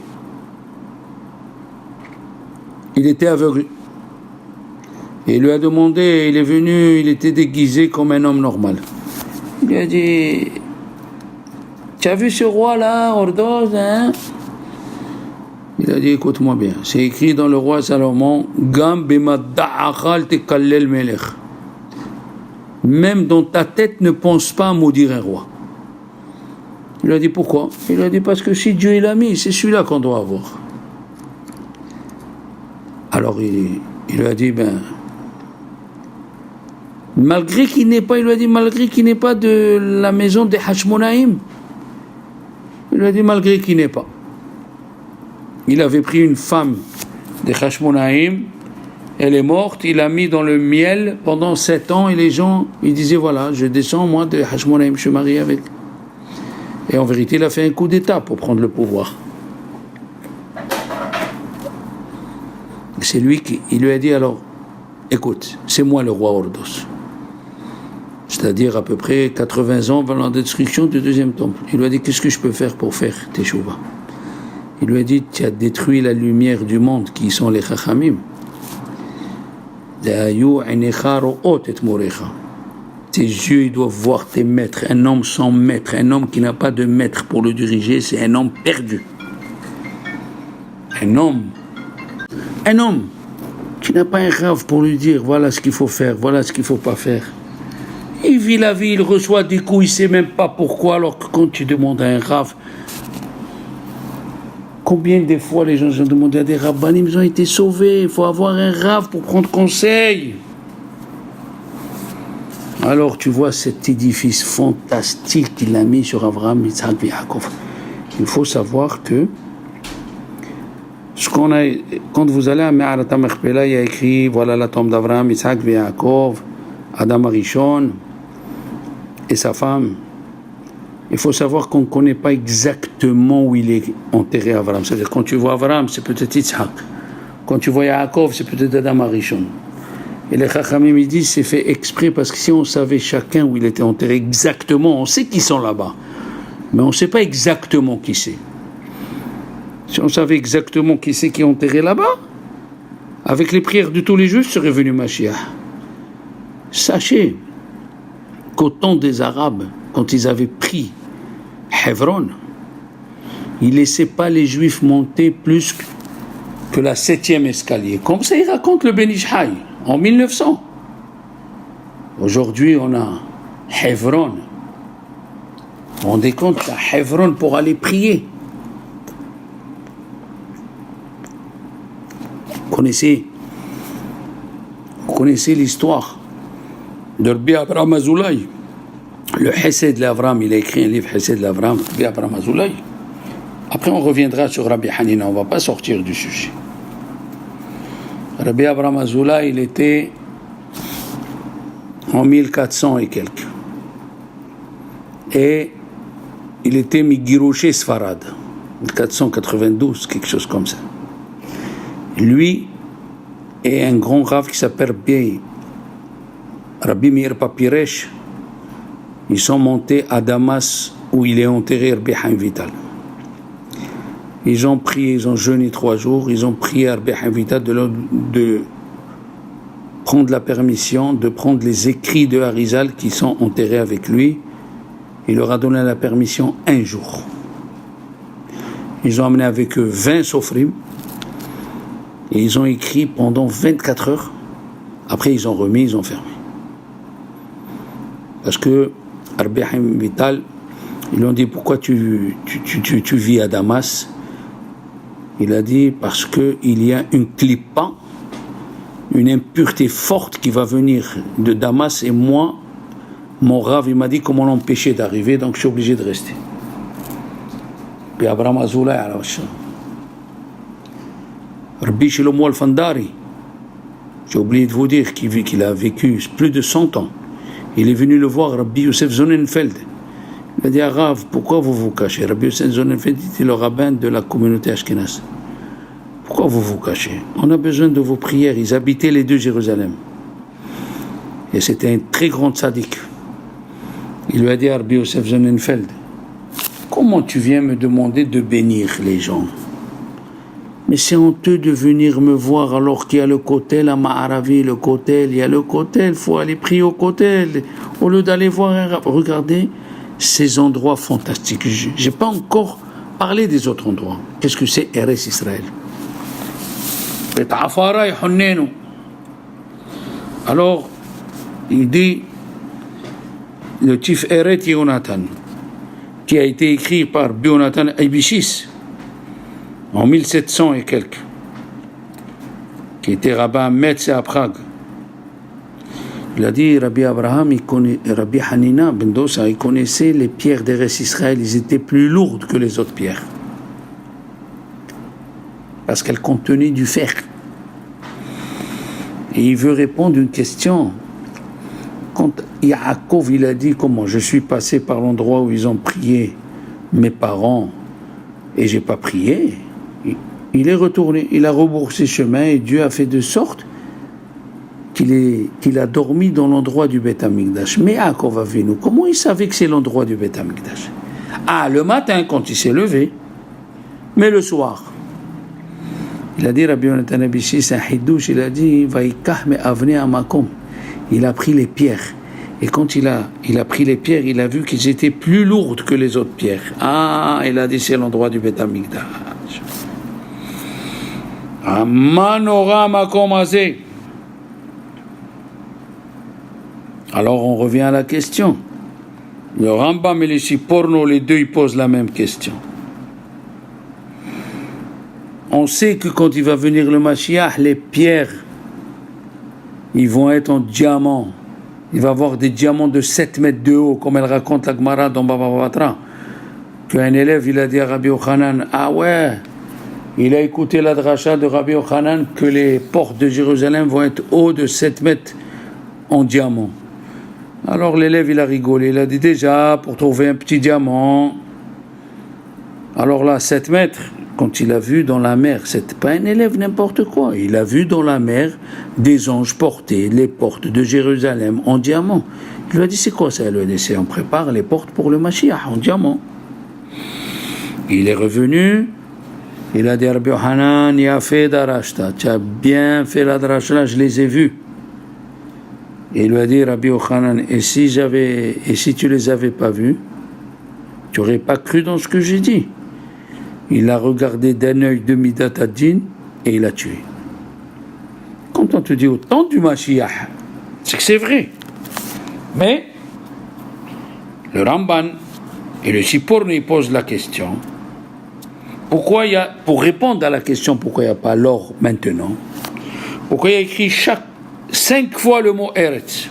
il était aveugle. Et il lui a demandé, il est venu, il était déguisé comme un homme normal. Il lui a dit, tu as vu ce roi-là, Hordos, hein? Il a dit, écoute-moi bien, c'est écrit dans le roi Salomon, Gam b'madda'achal tekallel melech. Même dans ta tête, ne pense pas à maudire un roi. Il lui a dit, pourquoi? Il lui a dit, parce que si Dieu l'a mis, c'est celui-là qu'on doit avoir. Alors il lui a dit, malgré qu'il n'est pas, il lui a dit, malgré qu'il n'est pas de la maison des Hashmonaïm. Il lui a dit, malgré qu'il n'est pas. Il avait pris une femme des Hashmonaïm, elle est morte, il l'a mis dans le miel pendant 7 ans, et les gens, ils disaient, voilà, je descends, moi, des Hashmonaïm, je suis marié avec. Et en vérité, il a fait un coup d'État pour prendre le pouvoir. C'est lui qui lui a dit, alors, écoute, c'est moi le roi Hordos. C'est-à-dire à peu près 80 ans avant la destruction du deuxième temple. Il lui a dit, qu'est-ce que je peux faire pour faire Teshuvah? Il lui a dit, tu as détruit la lumière du monde, qui sont les chachamim. Tes yeux, ils doivent voir tes maîtres. Un homme sans maître, un homme qui n'a pas de maître pour le diriger, c'est un homme perdu. Un homme qui n'a pas un rave pour lui dire voilà ce qu'il faut faire, voilà ce qu'il ne faut pas faire. Il vit la vie, il reçoit des coups, il ne sait même pas pourquoi, alors que quand tu demandes à un rave, combien de fois les gens ont demandé à des rabbanim, ils ont été sauvés, il faut avoir un rave pour prendre conseil. Alors tu vois cet édifice fantastique qu'il a mis sur Abraham, Yitzhak et Yaakov. Il faut savoir que quand vous allez à Me'arat HaMechpelah, il y a écrit voilà la tombe d'Abraham, Yitzhak et Yaakov, Adam Arishon et sa femme. Il faut savoir qu'on ne connaît pas exactement où il est enterré Abraham. C'est-à-dire quand tu vois Abraham, c'est peut-être Yitzhak. Quand tu vois Yaakov, c'est peut-être Adam Arishon. Et les Chachamim ils disent c'est fait exprès parce que si on savait chacun où il était enterré exactement, on sait qu'ils sont là-bas. Mais on ne sait pas exactement qui c'est. Si on savait exactement qui c'est qui est enterré là-bas, avec les prières de tous les juifs, serait venu Mashiach. Sachez qu'au temps des Arabes, quand ils avaient pris Hebron, ils ne laissaient pas les juifs monter plus que la 7e escalier. Comme ça, il raconte le Ben Ish Hai, en 1900. Aujourd'hui, on a Hebron. Vous vous rendez compte, la Hebron pour aller prier. Vous connaissez l'histoire de Rabbi Abraham Azoulay. Le Hesed l'Avram, il a écrit un livre Hesed l'Avram, Rabbi Abraham Azoulay. Après, on reviendra sur Rabbi Hanina, on ne va pas sortir du sujet. Rabbi Abraham Azoulay, il était en 1400 et quelques. Et il était Migirouché Sfarad, 1492, quelque chose comme ça. Lui et un grand rave qui s'appelle Rabbi Meir Papiresh, ils sont montés à Damas où il est enterré Rabbi Chaim Vital. Ils ont prié, ils ont jeûné 3 jours, ils ont prié à Rabbi Chaim Vital de prendre la permission, de prendre les écrits de Harizal qui sont enterrés avec lui. Il leur a donné la permission 1 jour. Ils ont amené avec eux 20 sofrim et ils ont écrit pendant 24 heures. Après, ils ont remis, ils ont fermé. Parce que Rabbi Chaim Vital, ils lui ont dit pourquoi tu vis à Damas. Il a dit parce qu'il y a une clipa, une impureté forte qui va venir de Damas et moi, mon Rav, il m'a dit comment l'empêcher d'arriver, donc je suis obligé de rester. Puis Abraham Azoulay, Rabbi Shlomo Al-Fandari, j'ai oublié de vous dire qu'il a vécu plus de 100 ans. Il est venu le voir, Rabbi Yosef Sonnenfeld. Il a dit à Rav, pourquoi vous vous cachez? Rabbi Yosef Sonnenfeld était le rabbin de la communauté Ashkenaz. Pourquoi vous vous cachez? On a besoin de vos prières. Ils habitaient les 2 Jérusalem. Et c'était un très grand tzaddik. Il lui a dit à Rabbi Yosef Sonnenfeld, comment tu viens me demander de bénir les gens? Mais c'est honteux de venir me voir alors qu'il y a le kotel à Ma'aravi, le kotel, il y a le kotel, il faut aller prier au kotel, au lieu d'aller voir un rab. Regardez ces endroits fantastiques. Je n'ai pas encore parlé des autres endroits. Qu'est-ce que c'est Eretz Israël? Alors, il dit, le Tiferet Yonatan, qui a été écrit par Yonatan Aibishis, en 1700 et quelques, qui était rabbin à Metz et à Prague. Il a dit, Rabbi Abraham, Rabbi Hanina ben Dosa, il connaissait les pierres d'Eretz Israël, ils étaient plus lourdes que les autres pierres, parce qu'elles contenaient du fer. Et il veut répondre à une question. Quand Yaakov, il a dit, comment je suis passé par l'endroit où ils ont prié mes parents, et j'ai pas prié, il est retourné, il a rebroussé chemin et Dieu a fait de sorte qu'il a dormi dans l'endroit du Beth Amikdash. Mais Yaakov Avinu, comment il savait que c'est l'endroit du Beth Amikdash? Ah, le matin, quand il s'est levé, Mais le soir, il a dit, Rabbi Yonatan Abishi, c'est un hidouche, il a dit, Vaikah me avne amakom. Il a pris les pierres. Et quand il a pris les pierres, il a vu qu'ils étaient plus lourdes que les autres pierres. Ah, il a dit, c'est l'endroit du Beth Amikdash. Amanora makom azeh. Alors on revient à la question. Le Rambam et les Siporno, les deux, ils posent la même question. On sait que quand il va venir le Mashiach, les pierres, ils vont être en diamant. Il va avoir des diamants de 7 mètres de haut, comme elle raconte la Gemara dans Baba Batra. Qu'un élève, il a dit à Rabbi Yochanan, ah ouais, il a écouté la dracha de Rabbi Yochanan que les portes de Jérusalem vont être hautes de 7 mètres en diamant. Alors l'élève, il a rigolé, il a dit déjà, pour trouver un petit diamant, alors là, 7 mètres, quand il a vu dans la mer, c'est pas un élève n'importe quoi, il a vu dans la mer des anges porter les portes de Jérusalem en diamant. Il lui a dit, c'est quoi ça? Il lui a dit, on prépare les portes pour le Mashiach en diamant. Il est revenu, il a dit, Rabbi Yochanan, il a fait darashta, tu as bien fait la darashta, je les ai vus. Et il lui a dit, Rabbi Yochanan, et si tu les avais pas vus, tu n'aurais pas cru dans ce que j'ai dit. Il a regardé d'un œil de Midat Adin et il a tué. Quand on te dit autant du Mashiach, c'est que c'est vrai. Mais le Ramban et le Siporno ils posent la question. Pour répondre à la question pourquoi il n'y a pas l'or maintenant, pourquoi il y a écrit 5 fois le mot Eretz?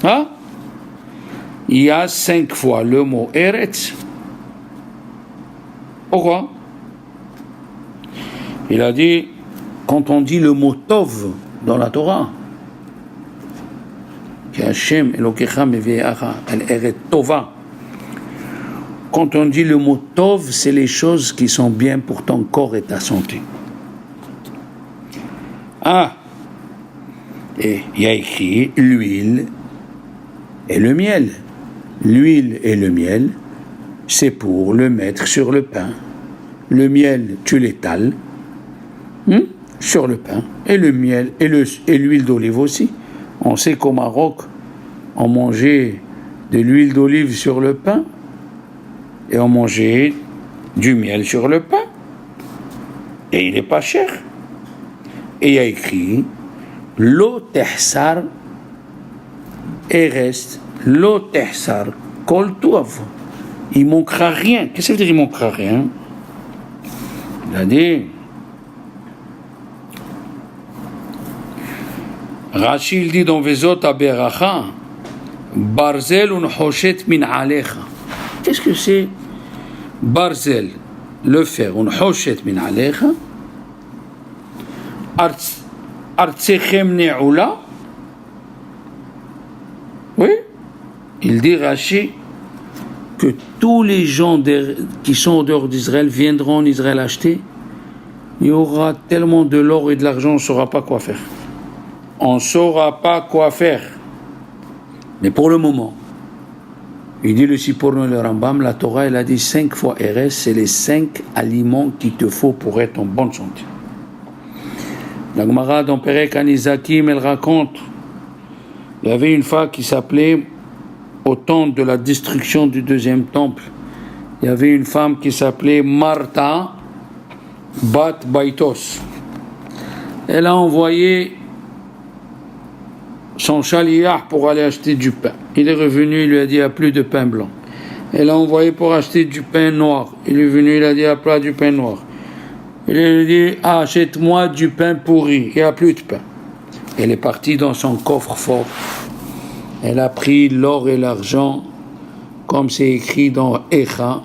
Hein? Il y a 5 fois le mot Eretz. Pourquoi? Il a dit, quand on dit le mot Tov dans la Torah, qui Hashem Elokecha meve'acha el eret tova. Quand on dit le mot Tov, c'est les choses qui sont bien pour ton corps et ta santé. Ah, et il y a écrit l'huile et le miel. L'huile et le miel, c'est pour le mettre sur le pain. Le miel, tu l'étales sur le pain. Et le miel et l'huile d'olive aussi. On sait qu'au Maroc, on mangeait de l'huile d'olive sur le pain et on mangeait du miel sur le pain. Et il n'est pas cher. Et il y a écrit Lo tehsar eres, lo tehsar kol tuav. Il manquera rien. Qu'est-ce que ça veut dire il manquera rien? Il a dit Rashi il dit dans Vezot Aberacha Barzel un hoshet min alecha. Qu'est-ce que c'est Barzel, le fer, un hoshet min alecha. Artsechem ne'ula. Oui, il dit Rashi que tous les gens qui sont en dehors d'Israël viendront en Israël acheter. Il y aura tellement de l'or et de l'argent, on ne saura pas quoi faire. On ne saura pas quoi faire. Mais pour le moment, il dit le Siporno et le Rambam, la Torah, elle a dit 5 fois RS, c'est les 5 aliments qu'il te faut pour être en bonne santé. La Gemara dans Perek Anizakim, elle raconte, il y avait une femme qui s'appelait, au temps de la destruction du deuxième temple, il y avait une femme qui s'appelait Martha Bat Baitos. Elle a envoyé son chaliar pour aller acheter du pain. Il est revenu, il lui a dit, il n'y a plus de pain blanc. Elle a envoyé pour acheter du pain noir. Il est venu, il a dit, il n'y a pas du pain noir. Il lui a dit, achète-moi du pain pourri, il n'y a plus de pain. Elle est partie dans son coffre-fort. Elle a pris l'or et l'argent, comme c'est écrit dans Echa,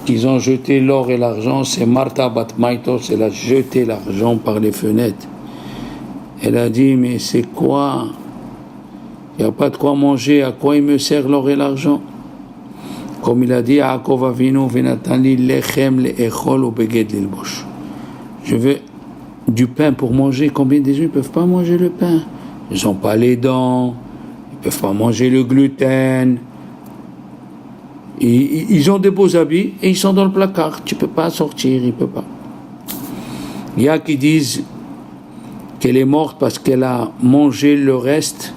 qu'ils ont jeté l'or et l'argent. C'est Martha Bat Maitos, elle a jeté l'argent par les fenêtres. Elle a dit, mais c'est quoi? Il n'y a pas de quoi manger, à quoi il me sert l'or et l'argent? Comme il a dit, Yaakov Avinu v'natani lechem le'echol u'beged lilbosh. Je veux du pain pour manger. Combien des gens ne peuvent pas manger le pain? Ils n'ont pas les dents, ils ne peuvent pas manger le gluten, Ils ont des beaux habits et ils sont dans le placard. Tu ne peux pas sortir, il ne peut pas. Il y a qui disent qu'elle est morte parce qu'elle a mangé le reste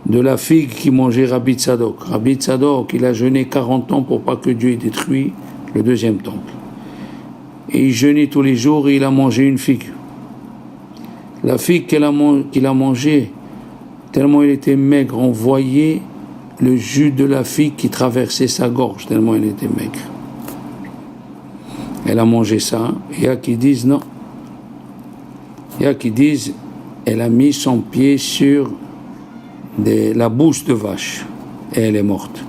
de la figue qui mangeait Rabbi Tzadok. Rabbi Tzadok, il a jeûné 40 ans pour pas que Dieu ait détruit le deuxième temple. Et il jeûnait tous les jours et il a mangé une figue. La figue qu'il a mangée, tellement il était maigre, on voyait le jus de la figue qui traversait sa gorge, tellement il était maigre. Elle a mangé ça. Il y a qui disent non. Il y a qui disent elle a mis son pied sur la bouse de vache et elle est morte.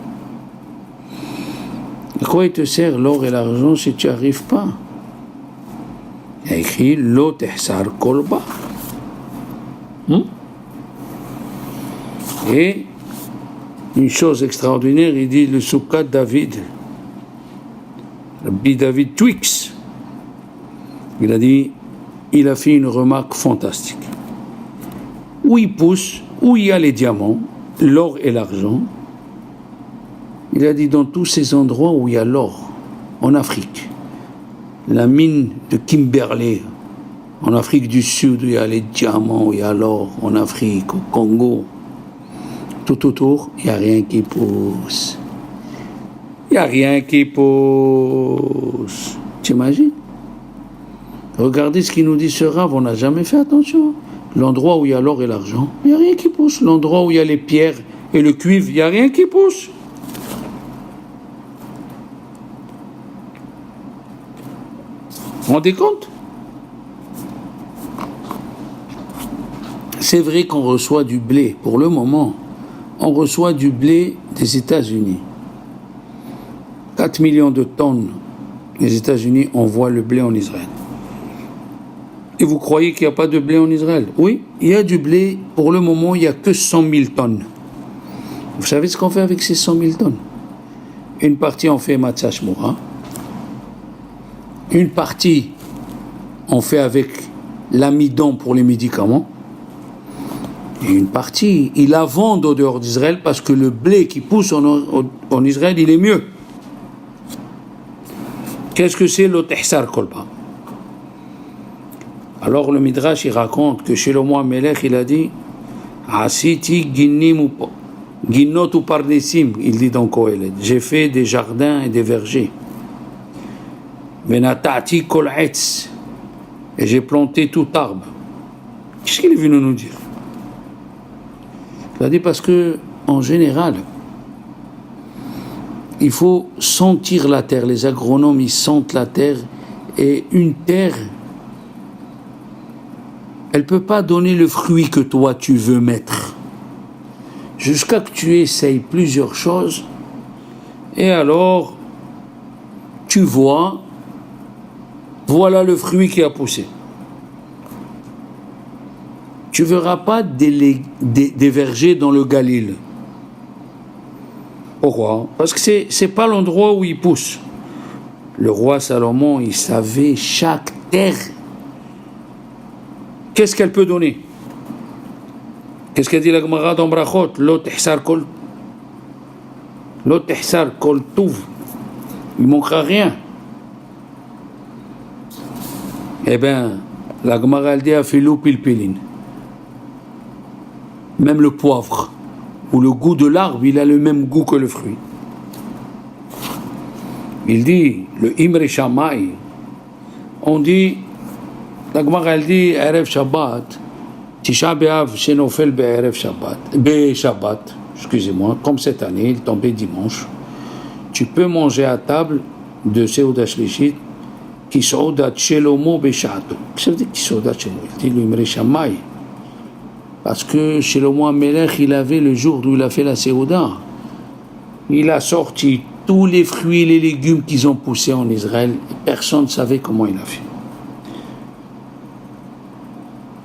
À quoi il te sert l'or et l'argent si tu n'y arrives pas? Il y a écrit Lo tehsar kolba. Et une chose extraordinaire, il dit le Soukhat David, Rabbi David Twix, il a dit, il a fait une remarque fantastique. Où il pousse, où il y a les diamants, l'or et l'argent, il a dit dans tous ces endroits où il y a l'or, en Afrique, la mine de Kimberley, en Afrique du Sud, où il y a les diamants, où il y a l'or, en Afrique, au Congo, tout autour, il n'y a rien qui pousse. Il n'y a rien qui pousse. T'imagines? Regardez ce qu'il nous dit ce Rav, on n'a jamais fait attention. L'endroit où il y a l'or et l'argent, il n'y a rien qui pousse. L'endroit où il y a les pierres et le cuivre, il n'y a rien qui pousse. Vous vous rendez compte? C'est vrai qu'on reçoit du blé. Pour le moment, on reçoit du blé des États-Unis. 4 millions de tonnes, les États-Unis envoient le blé en Israël. Et vous croyez qu'il n'y a pas de blé en Israël? Oui, il y a du blé. Pour le moment, il n'y a que 100 000 tonnes. Vous savez ce qu'on fait avec ces 100 000 tonnes? Une partie, on fait matzah shmura. Une partie, on fait avec l'amidon pour les médicaments. Et une partie, ils la vendent au dehors d'Israël parce que le blé qui pousse en Israël, il est mieux. Qu'est-ce que c'est le tehsar kolba? Alors le Midrash, il raconte que chez le Shlomo Melech, il a dit Asiti ginnot ou parnesim, il dit dans Kohelet, j'ai fait des jardins et des vergers. Venatati kol etz, et j'ai planté tout arbre. Qu'est-ce qu'il est venu nous dire? Il a dit parce que, en général, il faut sentir la terre. Les agronomes, ils sentent la terre. Et une terre, elle ne peut pas donner le fruit que toi, tu veux mettre. Jusqu'à que tu essayes plusieurs choses. Et alors, tu vois, voilà le fruit qui a poussé. Tu ne verras pas des vergers dans le Galil. Pourquoi? Parce que ce n'est pas l'endroit où ils poussent. Le roi Salomon, il savait chaque terre, qu'est-ce qu'elle peut donner. Qu'est-ce qu'a dit la Gemara dans Brachot? Lo tehsar kol tuv. Il ne manquera rien. Eh bien, la Gemara elle dit afilou pilpilin. Même le poivre, ou le goût de l'arbre, il a le même goût que le fruit. Il dit, le Imre Shammai, on dit, la Gemara elle dit, Erev Shabbat, Tisha B'Av Shenofel Be'erev Shabbat, excusez-moi, comme cette année, il tombait dimanche, tu peux manger à table de Seudat Shlishit, qui Seudat Shelomo Be'Shato. Qu'est-ce que ça veut dire qui Seudat Shelomo? Il dit, le Imre Shammai. Parce que chez le Shlomo Melech, il avait le jour où il a fait la Séouda, il a sorti tous les fruits et les légumes qu'ils ont poussés en Israël. Personne ne savait comment il a fait.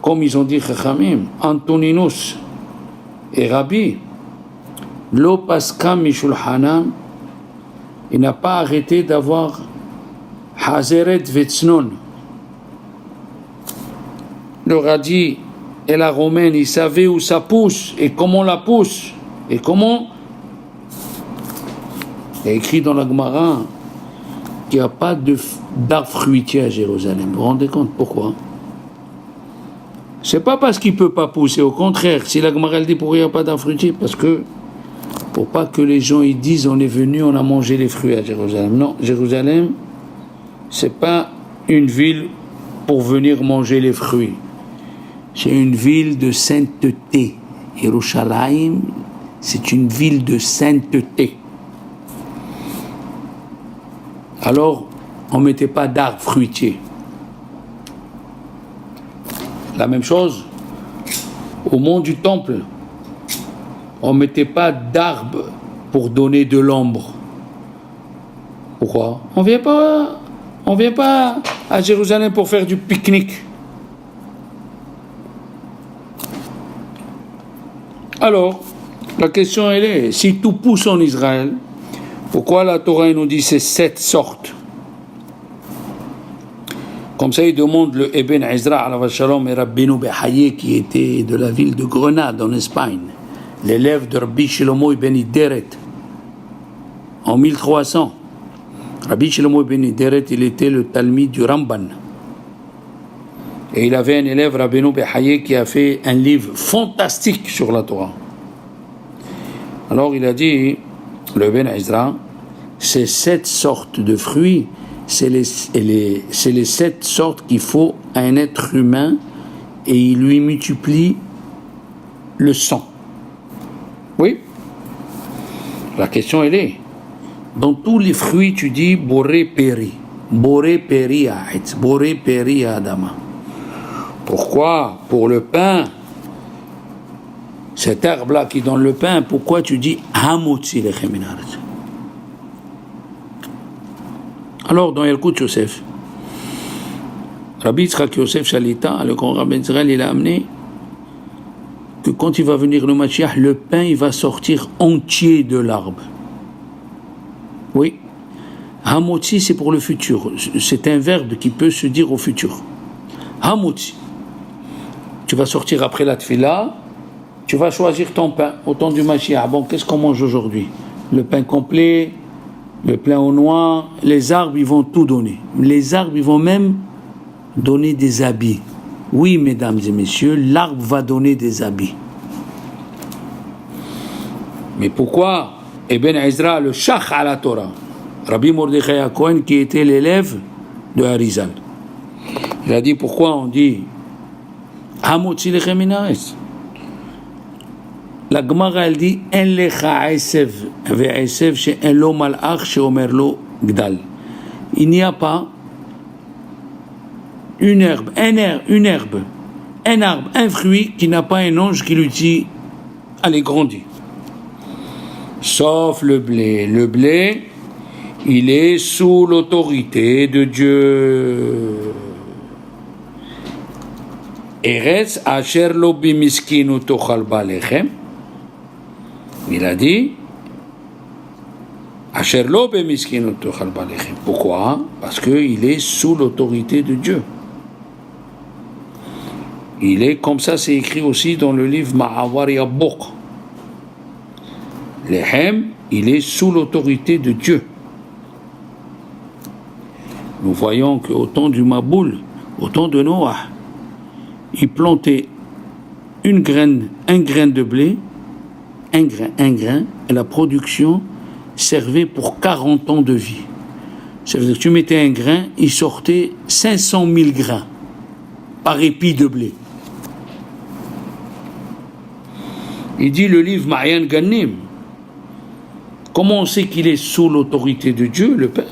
Comme ils ont dit Chachamim, Antoninus et Rabbi, Lo Paska Mishulhanam, il n'a pas arrêté d'avoir Hazeret Vetznon. Le radis et la romaine, ils savaient où ça pousse et comment on la pousse et comment Il y a écrit dans la Gemara qu'il n'y a pas d'arbre fruitier à Jérusalem. Vous vous rendez compte pourquoi? C'est pas parce qu'il ne peut pas pousser, au contraire. Si la Gemara elle dit pourquoi il n'y a pas d'arbre fruitier, parce que pour pas que les gens ils disent on est venu, on a mangé les fruits à Jérusalem. Non, Jérusalem, c'est pas une ville pour venir manger les fruits. C'est une ville de sainteté. Yerushalayim, c'est une ville de sainteté. Alors, on ne mettait pas d'arbres fruitiers. La même chose, au mont du Temple, on ne mettait pas d'arbres pour donner de l'ombre. Pourquoi? On vient pas à Jérusalem pour faire du pique-nique. Alors, la question elle est, si tout pousse en Israël, pourquoi la Torah nous dit ces 7 sortes? Comme ça, il demande le Ibn Ezra alayhi shalom et Rabbeinu Behaye qui était de la ville de Grenade en Espagne, l'élève de Rabbi Shlomo ibn Ideret en 1300. Rabbi Shlomo ibn Ideret, il était le Talmid du Ramban. Et il avait un élève, Rabbeinu Behaye, qui a fait un livre fantastique sur la Torah. Alors il a dit, le Ibn Ezra, ces 7 sortes de fruits, c'est les 7 sortes qu'il faut à un être humain et il lui multiplie le sang. Oui. La question elle est, dans tous les fruits tu dis boré peri aït, boré peri adama. Pourquoi pour le pain, cet herbe-là qui donne le pain, pourquoi tu dis hamotzi lechem min haaretz? Alors, dans Yalkut Yosef, Rabbi Yitzhak Yosef Shalita, le grand rabbin d'Israël, il a amené que quand il va venir le Mashiach, le pain, il va sortir entier de l'arbre. Oui. Hamotzi, c'est pour le futur. C'est un verbe qui peut se dire au futur. Hamotzi. Tu vas sortir après la tefila, tu vas choisir ton pain au temps du Mashiach. Bon, qu'est-ce qu'on mange aujourd'hui? Le pain complet, le pain aux noix. Les arbres, ils vont tout donner. Les arbres, ils vont même donner des habits. Oui, mesdames et messieurs, l'arbre va donner des habits. Mais pourquoi Ibn Ezra, le Shach à la Torah, Rabbi Mordechai Cohen, qui était l'élève de Harizal, il a dit pourquoi on dit Hamotzi lechem min haaretz. La Gemara elle dit En lecha esev ve'esev she'en lo malach she'omer lo gdal. Il n'y a pas un arbre, un fruit qui n'a pas un ange qui lui dit allez grandis. Sauf le blé. Le blé, il est sous l'autorité de Dieu. Eretz asher lo bimiskinu tochal balechem. Il a dit asher lo bimiskinu tochal balechem. Pourquoi? Parce qu'il est sous l'autorité de Dieu. Il est comme ça, c'est écrit aussi dans le livre Ma'avar Yabok. Lechem, il est sous l'autorité de Dieu. Nous voyons qu'au temps du Maboul, au temps de Noah, il plantait un grain de blé, un grain, et la production servait pour 40 ans de vie. Ça veut dire que tu mettais un grain, il sortait 500 000 grains par épi de blé. Il dit le livre Ma'ayan Ganim. Comment on sait qu'il est sous l'autorité de Dieu, le pain?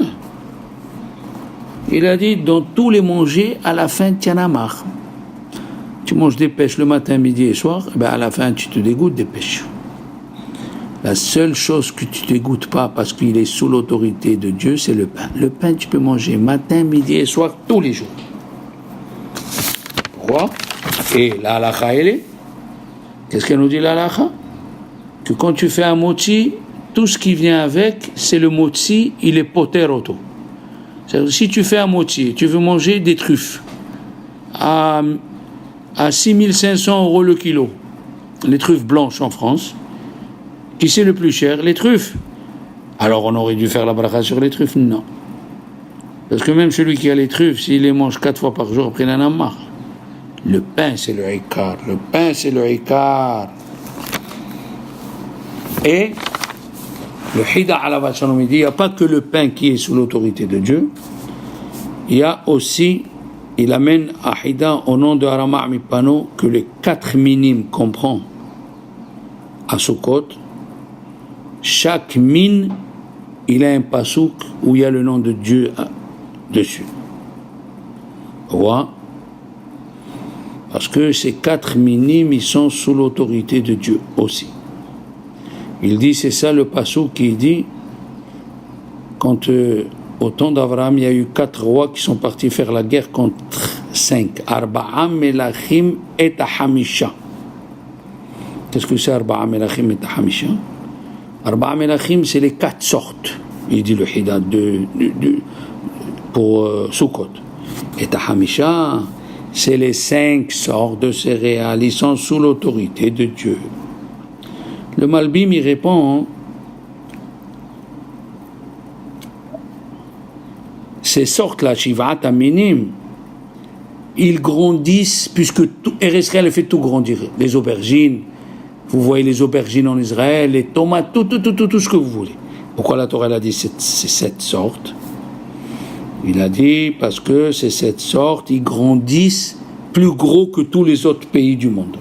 Il a dit, dans tous les manger, à la fin, tu en as marre. Tu manges des pêches le matin, midi et soir, ben à la fin, tu te dégoûtes des pêches. La seule chose que tu ne dégoûtes pas parce qu'il est sous l'autorité de Dieu, c'est le pain. Le pain, tu peux manger matin, midi et soir, tous les jours. Pourquoi? Et la halakha, elle est? Qu'est-ce qu'elle nous dit la halakha? Que quand tu fais un motzi, tout ce qui vient avec, c'est le motzi, il est poter auto. C'est-à-dire, si tu fais un motzi, tu veux manger des truffes à 6500 € le kilo, les truffes blanches en France, qui c'est le plus cher? Les truffes Alors on aurait dû faire la bracha sur les truffes? Non. Parce que même celui qui a les truffes, s'il les mange 4 fois par jour, après il en a marre. Le pain, c'est le ikar. Le pain, c'est le ikar. Et le Hida Alav Shalom, il dit, il n'y a pas que le pain qui est sous l'autorité de Dieu, il y a aussi, il amène à Hida au nom de Arama Mipano que les 4 minimes qu'on prend à Sukkot, chaque mine, il a un pasouk où il y a le nom de Dieu dessus. Pourquoi? Parce que ces 4 minimes, ils sont sous l'autorité de Dieu aussi. Il dit, c'est ça le pasouk qui dit, quand au temps d'Abraham, il y a eu 4 rois qui sont partis faire la guerre contre 5. Arba'a melachim et hamisha. Qu'est-ce que c'est Arba'a melachim et hamisha? Arba'a melachim, c'est les 4 sortes, il dit le Hida pour Sukkot. Et hamisha, c'est les 5 sortes de céréales, ils sont sous l'autorité de Dieu. Le Malbim y répond, ces sortes-là, Shivat Aminim, ils grandissent, puisque Eretz Israël fait tout grandir. Les aubergines, vous voyez les aubergines en Israël, les tomates, tout ce que vous voulez. Pourquoi la Torah a dit ces 7 sortes? Il a dit parce que ces 7 sortes, ils grandissent plus gros que tous les autres pays du monde.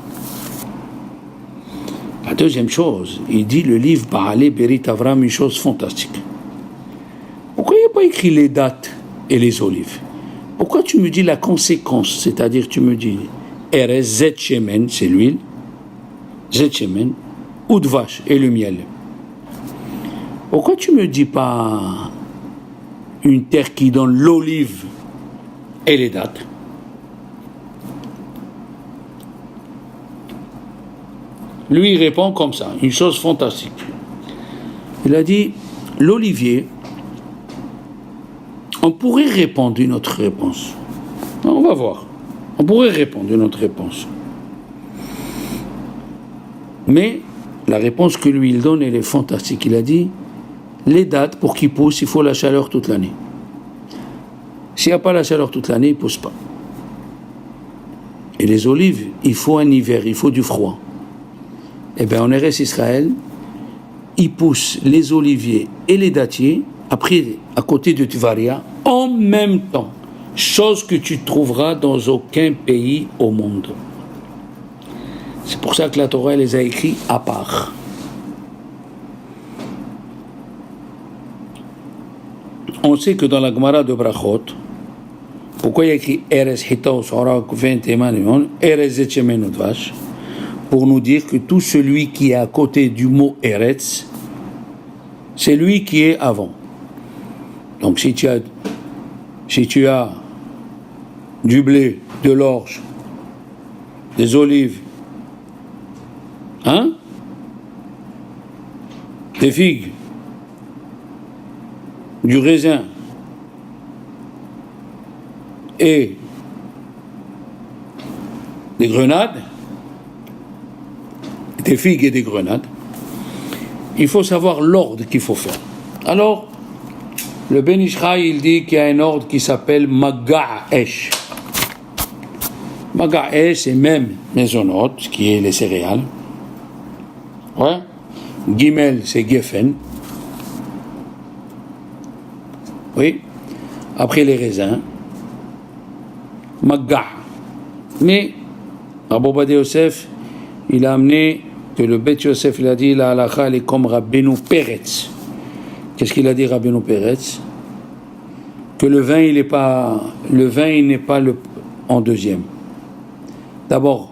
La deuxième chose, il dit le livre Baalé Berit Avram, une chose fantastique. Pourquoi il n'y a pas écrit les dates et les olives? Pourquoi tu me dis la conséquence? C'est-à-dire tu me dis Erez Zet Shemen, c'est l'huile, Zet Shemen, Udvash et le miel. Pourquoi tu me dis pas une terre qui donne l'olive et les dates? Lui, il répond comme ça, une chose fantastique. Il a dit, l'olivier, on pourrait répondre une autre réponse. On va voir. On pourrait répondre une autre réponse. Mais la réponse que lui, il donne, elle est fantastique. Il a dit, les dates, pour qu'ils poussent, il faut la chaleur toute l'année. S'il n'y a pas la chaleur toute l'année, ils ne poussent pas. Et les olives, il faut un hiver, il faut du froid. Eh bien, en Eretz Israël, ils poussent les oliviers et les dattiers, après, à côté de Tvaria, en même temps. Chose que tu trouveras dans aucun pays au monde. C'est pour ça que la Torah les a écrits à part. On sait que dans la Gemara de Brachot, pourquoi il y a écrit Erez Hita Sorak Vent Emanion, Erez Etchemen Udvash, pour nous dire que tout celui qui est à côté du mot Eretz, c'est lui qui est avant. Donc si tu as du blé, de l'orge, des olives, des figues, du raisin et des grenades, des figues et des grenades, il faut savoir l'ordre qu'il faut faire. Alors, le Ben Ishraï, il dit qu'il y a un ordre qui s'appelle Maga'esh. Maga'esh, c'est même Mezonot, qui est les céréales. Ouais. Gimel, c'est Geffen. Oui. Après les raisins. Magga'. Mais, Rabbi Ovadia Yosef, il a amené que le Bet Yosef, il a dit la halakha, elle est comme Rabbeinu Peretz. Qu'est-ce qu'il a dit Rabbeinu Peretz? Que le vin, il n'est pas en deuxième. D'abord,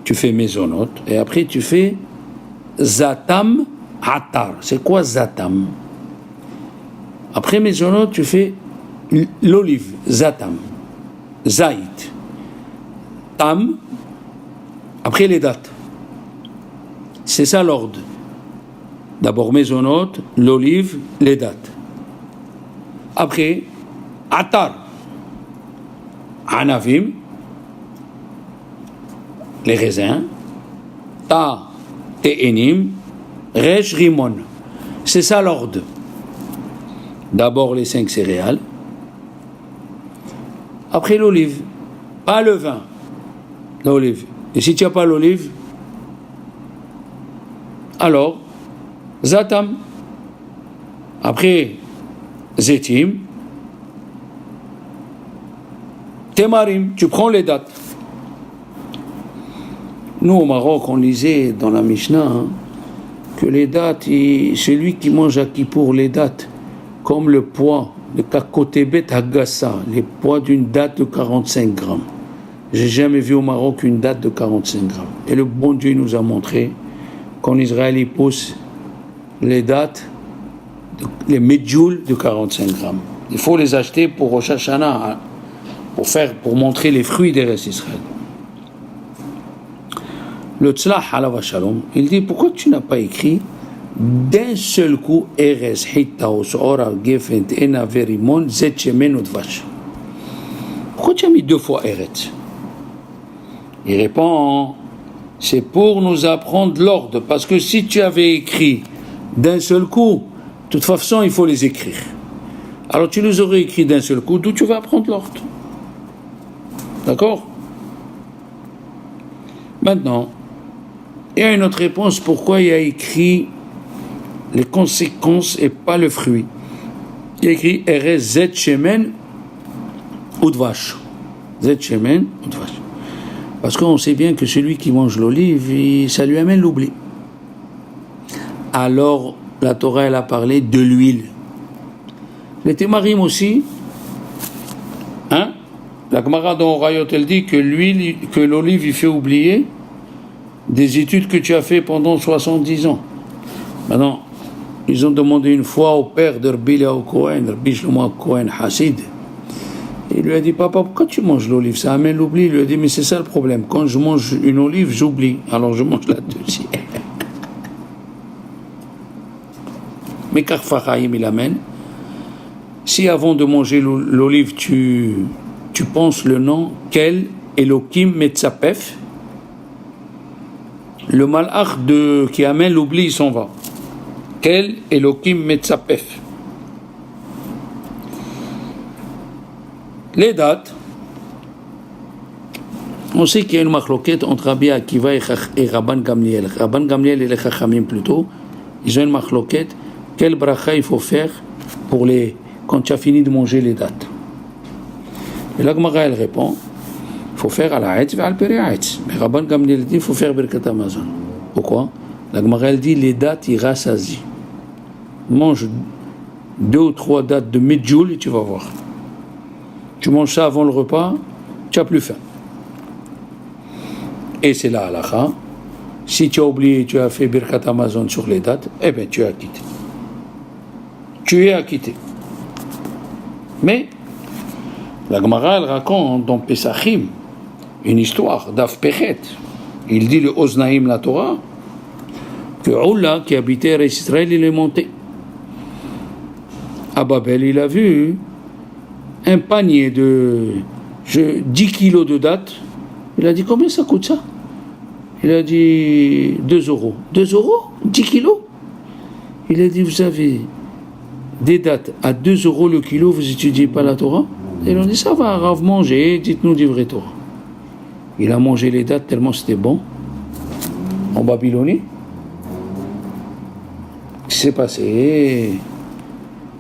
tu fais Mezonot, et après tu fais Zatam Atar. C'est quoi Zatam? Après Mezonot, tu fais l'olive, Zatam, Zaït, Tam, après les dates. C'est ça l'ordre. D'abord Mezonot, l'olive, les dates. Après, Atar, Anavim, les raisins, Ta, Te'enim, Resh, Rimon. C'est ça l'ordre. D'abord les 5 céréales, après l'olive, pas le vin, l'olive. Et si tu n'as pas l'olive, alors zatam, après zetim, temarim, tu prends les dates. Nous au Maroc, on lisait dans la Mishnah que les dates, celui qui mange à Kippour les dates, comme le poids de Kakotebet Hagassa, les poids d'une date de 45 grammes. J'ai jamais vu au Maroc une date de 45 grammes. Et le bon Dieu nous a montré qu'en Israël, il pousse les dates, les medjoul de 45 grammes. Il faut les acheter pour Rosh Hashanah, pour montrer les fruits des restes d'Israël. Le Tzlach Alav Shalom, il dit, pourquoi tu n'as pas écrit d'un seul coup Eres, Hittaos, Ora, Gefent, Ena, Verimon, Zet, Shemen, Udvash? Pourquoi tu as mis 2 fois Eretz? Il répond, c'est pour nous apprendre l'ordre, parce que si tu avais écrit d'un seul coup, de toute façon il faut les écrire. Alors tu les aurais écrits d'un seul coup, d'où tu vas apprendre l'ordre. D'accord? Maintenant, il y a une autre réponse, pourquoi il y a écrit les conséquences et pas le fruit. Il y a écrit Erez Zet Shemen Udvash. Zet Shemen Udvash. Parce qu'on sait bien que celui qui mange l'olive, ça lui amène l'oubli. Alors, la Torah, elle a parlé de l'huile. Les Témarim aussi, la Gemara dans Orayot, elle dit que l'huile, que l'olive, il fait oublier des études que tu as fait pendant 70 ans. Maintenant, ils ont demandé une fois au père de Rabbi Eliyahu Cohen, Rabbi Shlomo Cohen Hassid. Il lui a dit, papa, pourquoi tu manges l'olive? Ça amène l'oubli. Il lui a dit, mais c'est ça le problème. Quand je mange une olive, j'oublie. Alors je mange la deuxième. Mais Karfachaim, il amène. Si avant de manger l'olive, tu penses le nom, Kel Elokim Metzapef, le malach qui amène l'oubli, il s'en va. Kel Elokim Metzapef. Les dates, on sait qu'il y a une machloquette entre Rabbi Akiva et Rabban Gamliel. Rabban Gamliel et les Chachamim plutôt, ils ont une machloquette. Quel bracha il faut faire quand tu as fini de manger les dates? Et la Gemara elle répond, il faut faire à la Haïtz et à l'Peri-Haïtz. Mais Rabban Gamliel dit, il faut faire Birkat Hamazon. Pourquoi? La Gemara elle dit, les dates ils rassasient. Mange 2 ou 3 dates de Medjoul et tu vas voir. Tu manges ça avant le repas, tu n'as plus faim. Et c'est la halakha. Si tu as oublié, tu as fait Birkat Hamazon sur les dates, eh bien tu es acquitté. Tu es acquitté. Mais la Gemara elle raconte dans Pesachim une histoire d'Af Pechet. Il dit le Oznaïm la Torah que Oula qui habitait à Israël, il est monté. À Babel, il a vu un panier de 10 kilos de dattes. Il a dit, combien ça coûte ça? Il a dit 2 euros. 2 euros 10 kilos? Il a dit, vous avez des dattes à 2 euros le kilo, vous étudiez pas la Torah? Et ils ont dit, ça va, Rav, manger, dites-nous du vrai Torah. Il a mangé les dattes tellement c'était bon. En Babylonie. Ce qui s'est passé?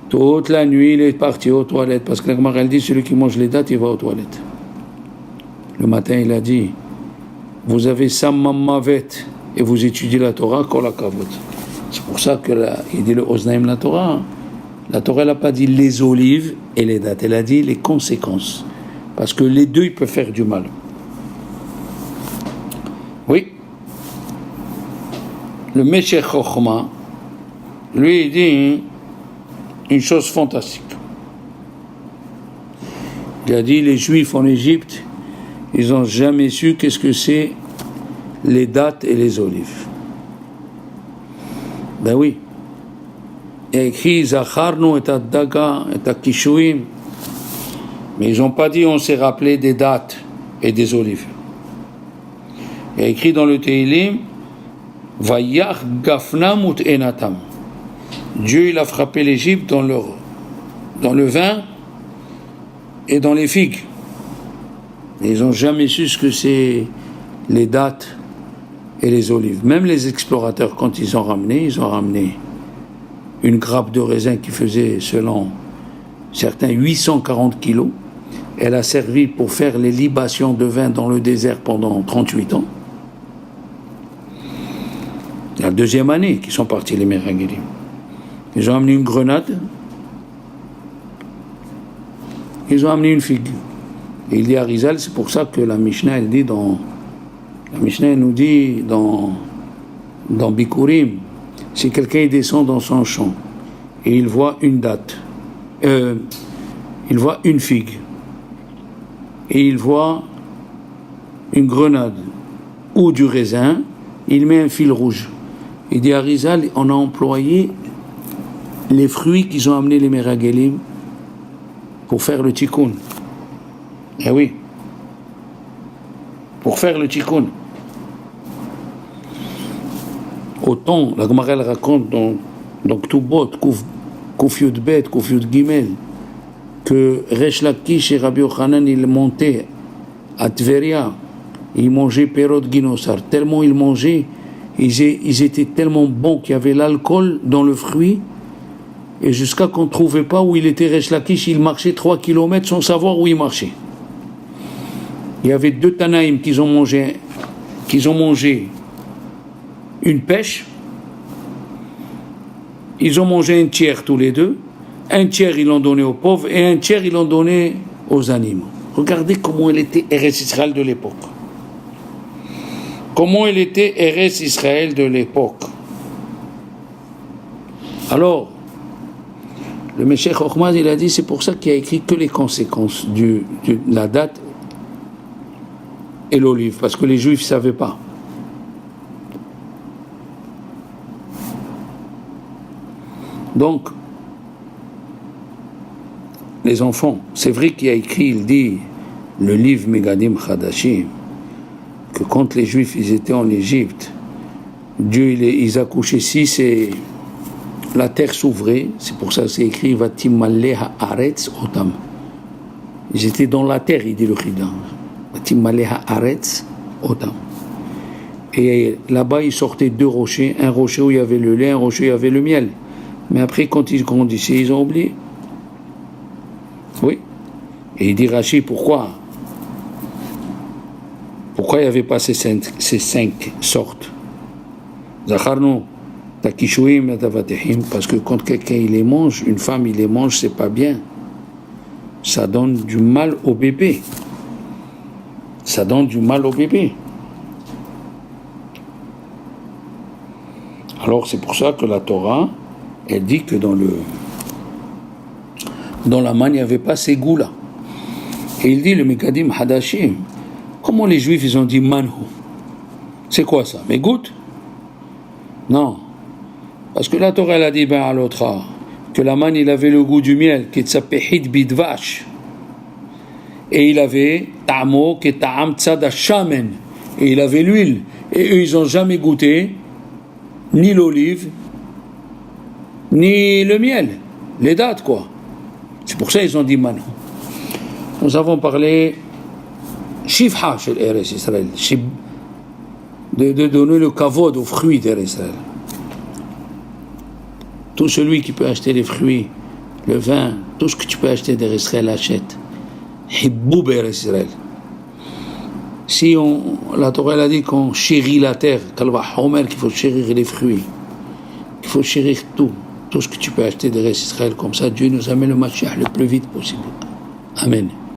Toute la nuit, il est parti aux toilettes, parce que la Gemara elle dit, celui qui mange les dattes, il va aux toilettes. Le matin, il a dit, vous avez Samamavet, et vous étudiez la Torah, Kol HaKavod. C'est pour ça qu'il dit le Oznaim la Torah. La Torah, elle n'a pas dit les olives et les dattes, elle a dit les conséquences. Parce que les deux, ils peuvent faire du mal. Oui. Le Meshech Chochma, lui, il dit une chose fantastique. Il a dit les Juifs en Égypte, ils n'ont jamais su qu'est-ce que c'est les dattes et les olives. Ben oui. Il y a écrit Zacharnu et Daga et Kishuim, mais ils n'ont pas dit on s'est rappelé des dattes et des olives. Il y a écrit dans le Teilim Vayach Gafnam ut Enatam. Dieu il a frappé l'Égypte dans le vin et dans les figues. Ils n'ont jamais su ce que c'est les dattes et les olives. Même les explorateurs, quand ils ont ramené une grappe de raisin qui faisait, selon certains, 840 kilos. Elle a servi pour faire les libations de vin dans le désert pendant 38 ans. La deuxième année qu'ils sont partis, les Méraguelim. Ils ont amené une grenade. Ils ont amené une figue. Et il dit à Rizal, c'est pour ça que la Mishnah, elle nous dit dans Bikurim, si quelqu'un descend dans son champ et il voit une date, il voit une figue, et il voit une grenade ou du raisin, il met un fil rouge. Il dit à Rizal, on a employé les fruits qu'ils ont amenés les Méraguelim pour faire le tikkun. Eh oui, pour faire le tikkun. Autant, la Gemara elle raconte dans Ktubot, Kuf Yud Bet, Kuf Yud Gimel, que Resh Lakish et Rabbi Yochanan, ils montaient à Tveria, ils mangeaient Perot Ginosar. Tellement ils mangeaient, ils étaient tellement bons qu'il y avait l'alcool dans le fruit, et jusqu'à qu'on ne trouvait pas où il était Resh Lakish, il marchait 3 km sans savoir où il marchait. Il y avait 2 Tanaïm qui ont mangé une pêche. Ils ont mangé un tiers tous les deux. Un tiers ils l'ont donné aux pauvres et un tiers ils l'ont donné aux animaux. Regardez comment elle était Eretz Israël de l'époque. Comment elle était Eretz Israël de l'époque. Alors, le Meshech Chochmah, il a dit, c'est pour ça qu'il a écrit que les conséquences de la date et l'olive, parce que les Juifs ne savaient pas. Donc, les enfants, c'est vrai qu'il a écrit, il dit, le livre Megadim Chadashim, que quand les Juifs ils étaient en Égypte, Dieu ils accouchaient 6 et la terre s'ouvrait, c'est pour ça que c'est écrit Vatim Maleh Haaretz Otam. Ils étaient dans la terre, il dit le Chidan. Vatim Maleh Haaretz Otam. Et là-bas, ils sortaient 2 rochers, un rocher où il y avait le lait, un rocher où il y avait le miel. Mais après, quand ils grandissaient, ils ont oublié. Oui. Et il dit Rashi, pourquoi il n'y avait pas ces 5 sortes? Zacharno, Takishuim, Tavatehim, parce que quand quelqu'un il les mange, une femme il les mange, c'est pas bien. Ça donne du mal au bébé. Ça donne du mal au bébé. Alors c'est pour ça que la Torah, elle dit que dans la manne, il n'y avait pas ces goûts-là. Et il dit, le Mekadim Hadashim, comment les Juifs, ils ont dit manhu? C'est quoi ça? Mais goûte? Non. Parce que la Torah, elle a dit, à l'autre, que la manne, il avait le goût du miel, qui s'appelle bidvash. Et il avait ta'amo, qui est ta'am tzad shamen. Et il avait l'huile. Et eux, ils n'ont jamais goûté ni l'olive, ni le miel, les dates, quoi. C'est pour ça qu'ils ont dit manhu. Nous avons parlé shivha chez Eretz Israël, de donner le kavod aux fruits d'Eretz Israël. Tout celui qui peut acheter les fruits, le vin, tout ce que tu peux acheter d'Eretz Israël, achète. Hibboub Eretz Israël. Si la Torah a dit qu'on chérit la terre, qu'il faut chérir les fruits, qu'il faut chérir tout ce que tu peux acheter d'Eretz Israël, comme ça Dieu nous amène le Mashiach le plus vite possible. Amen.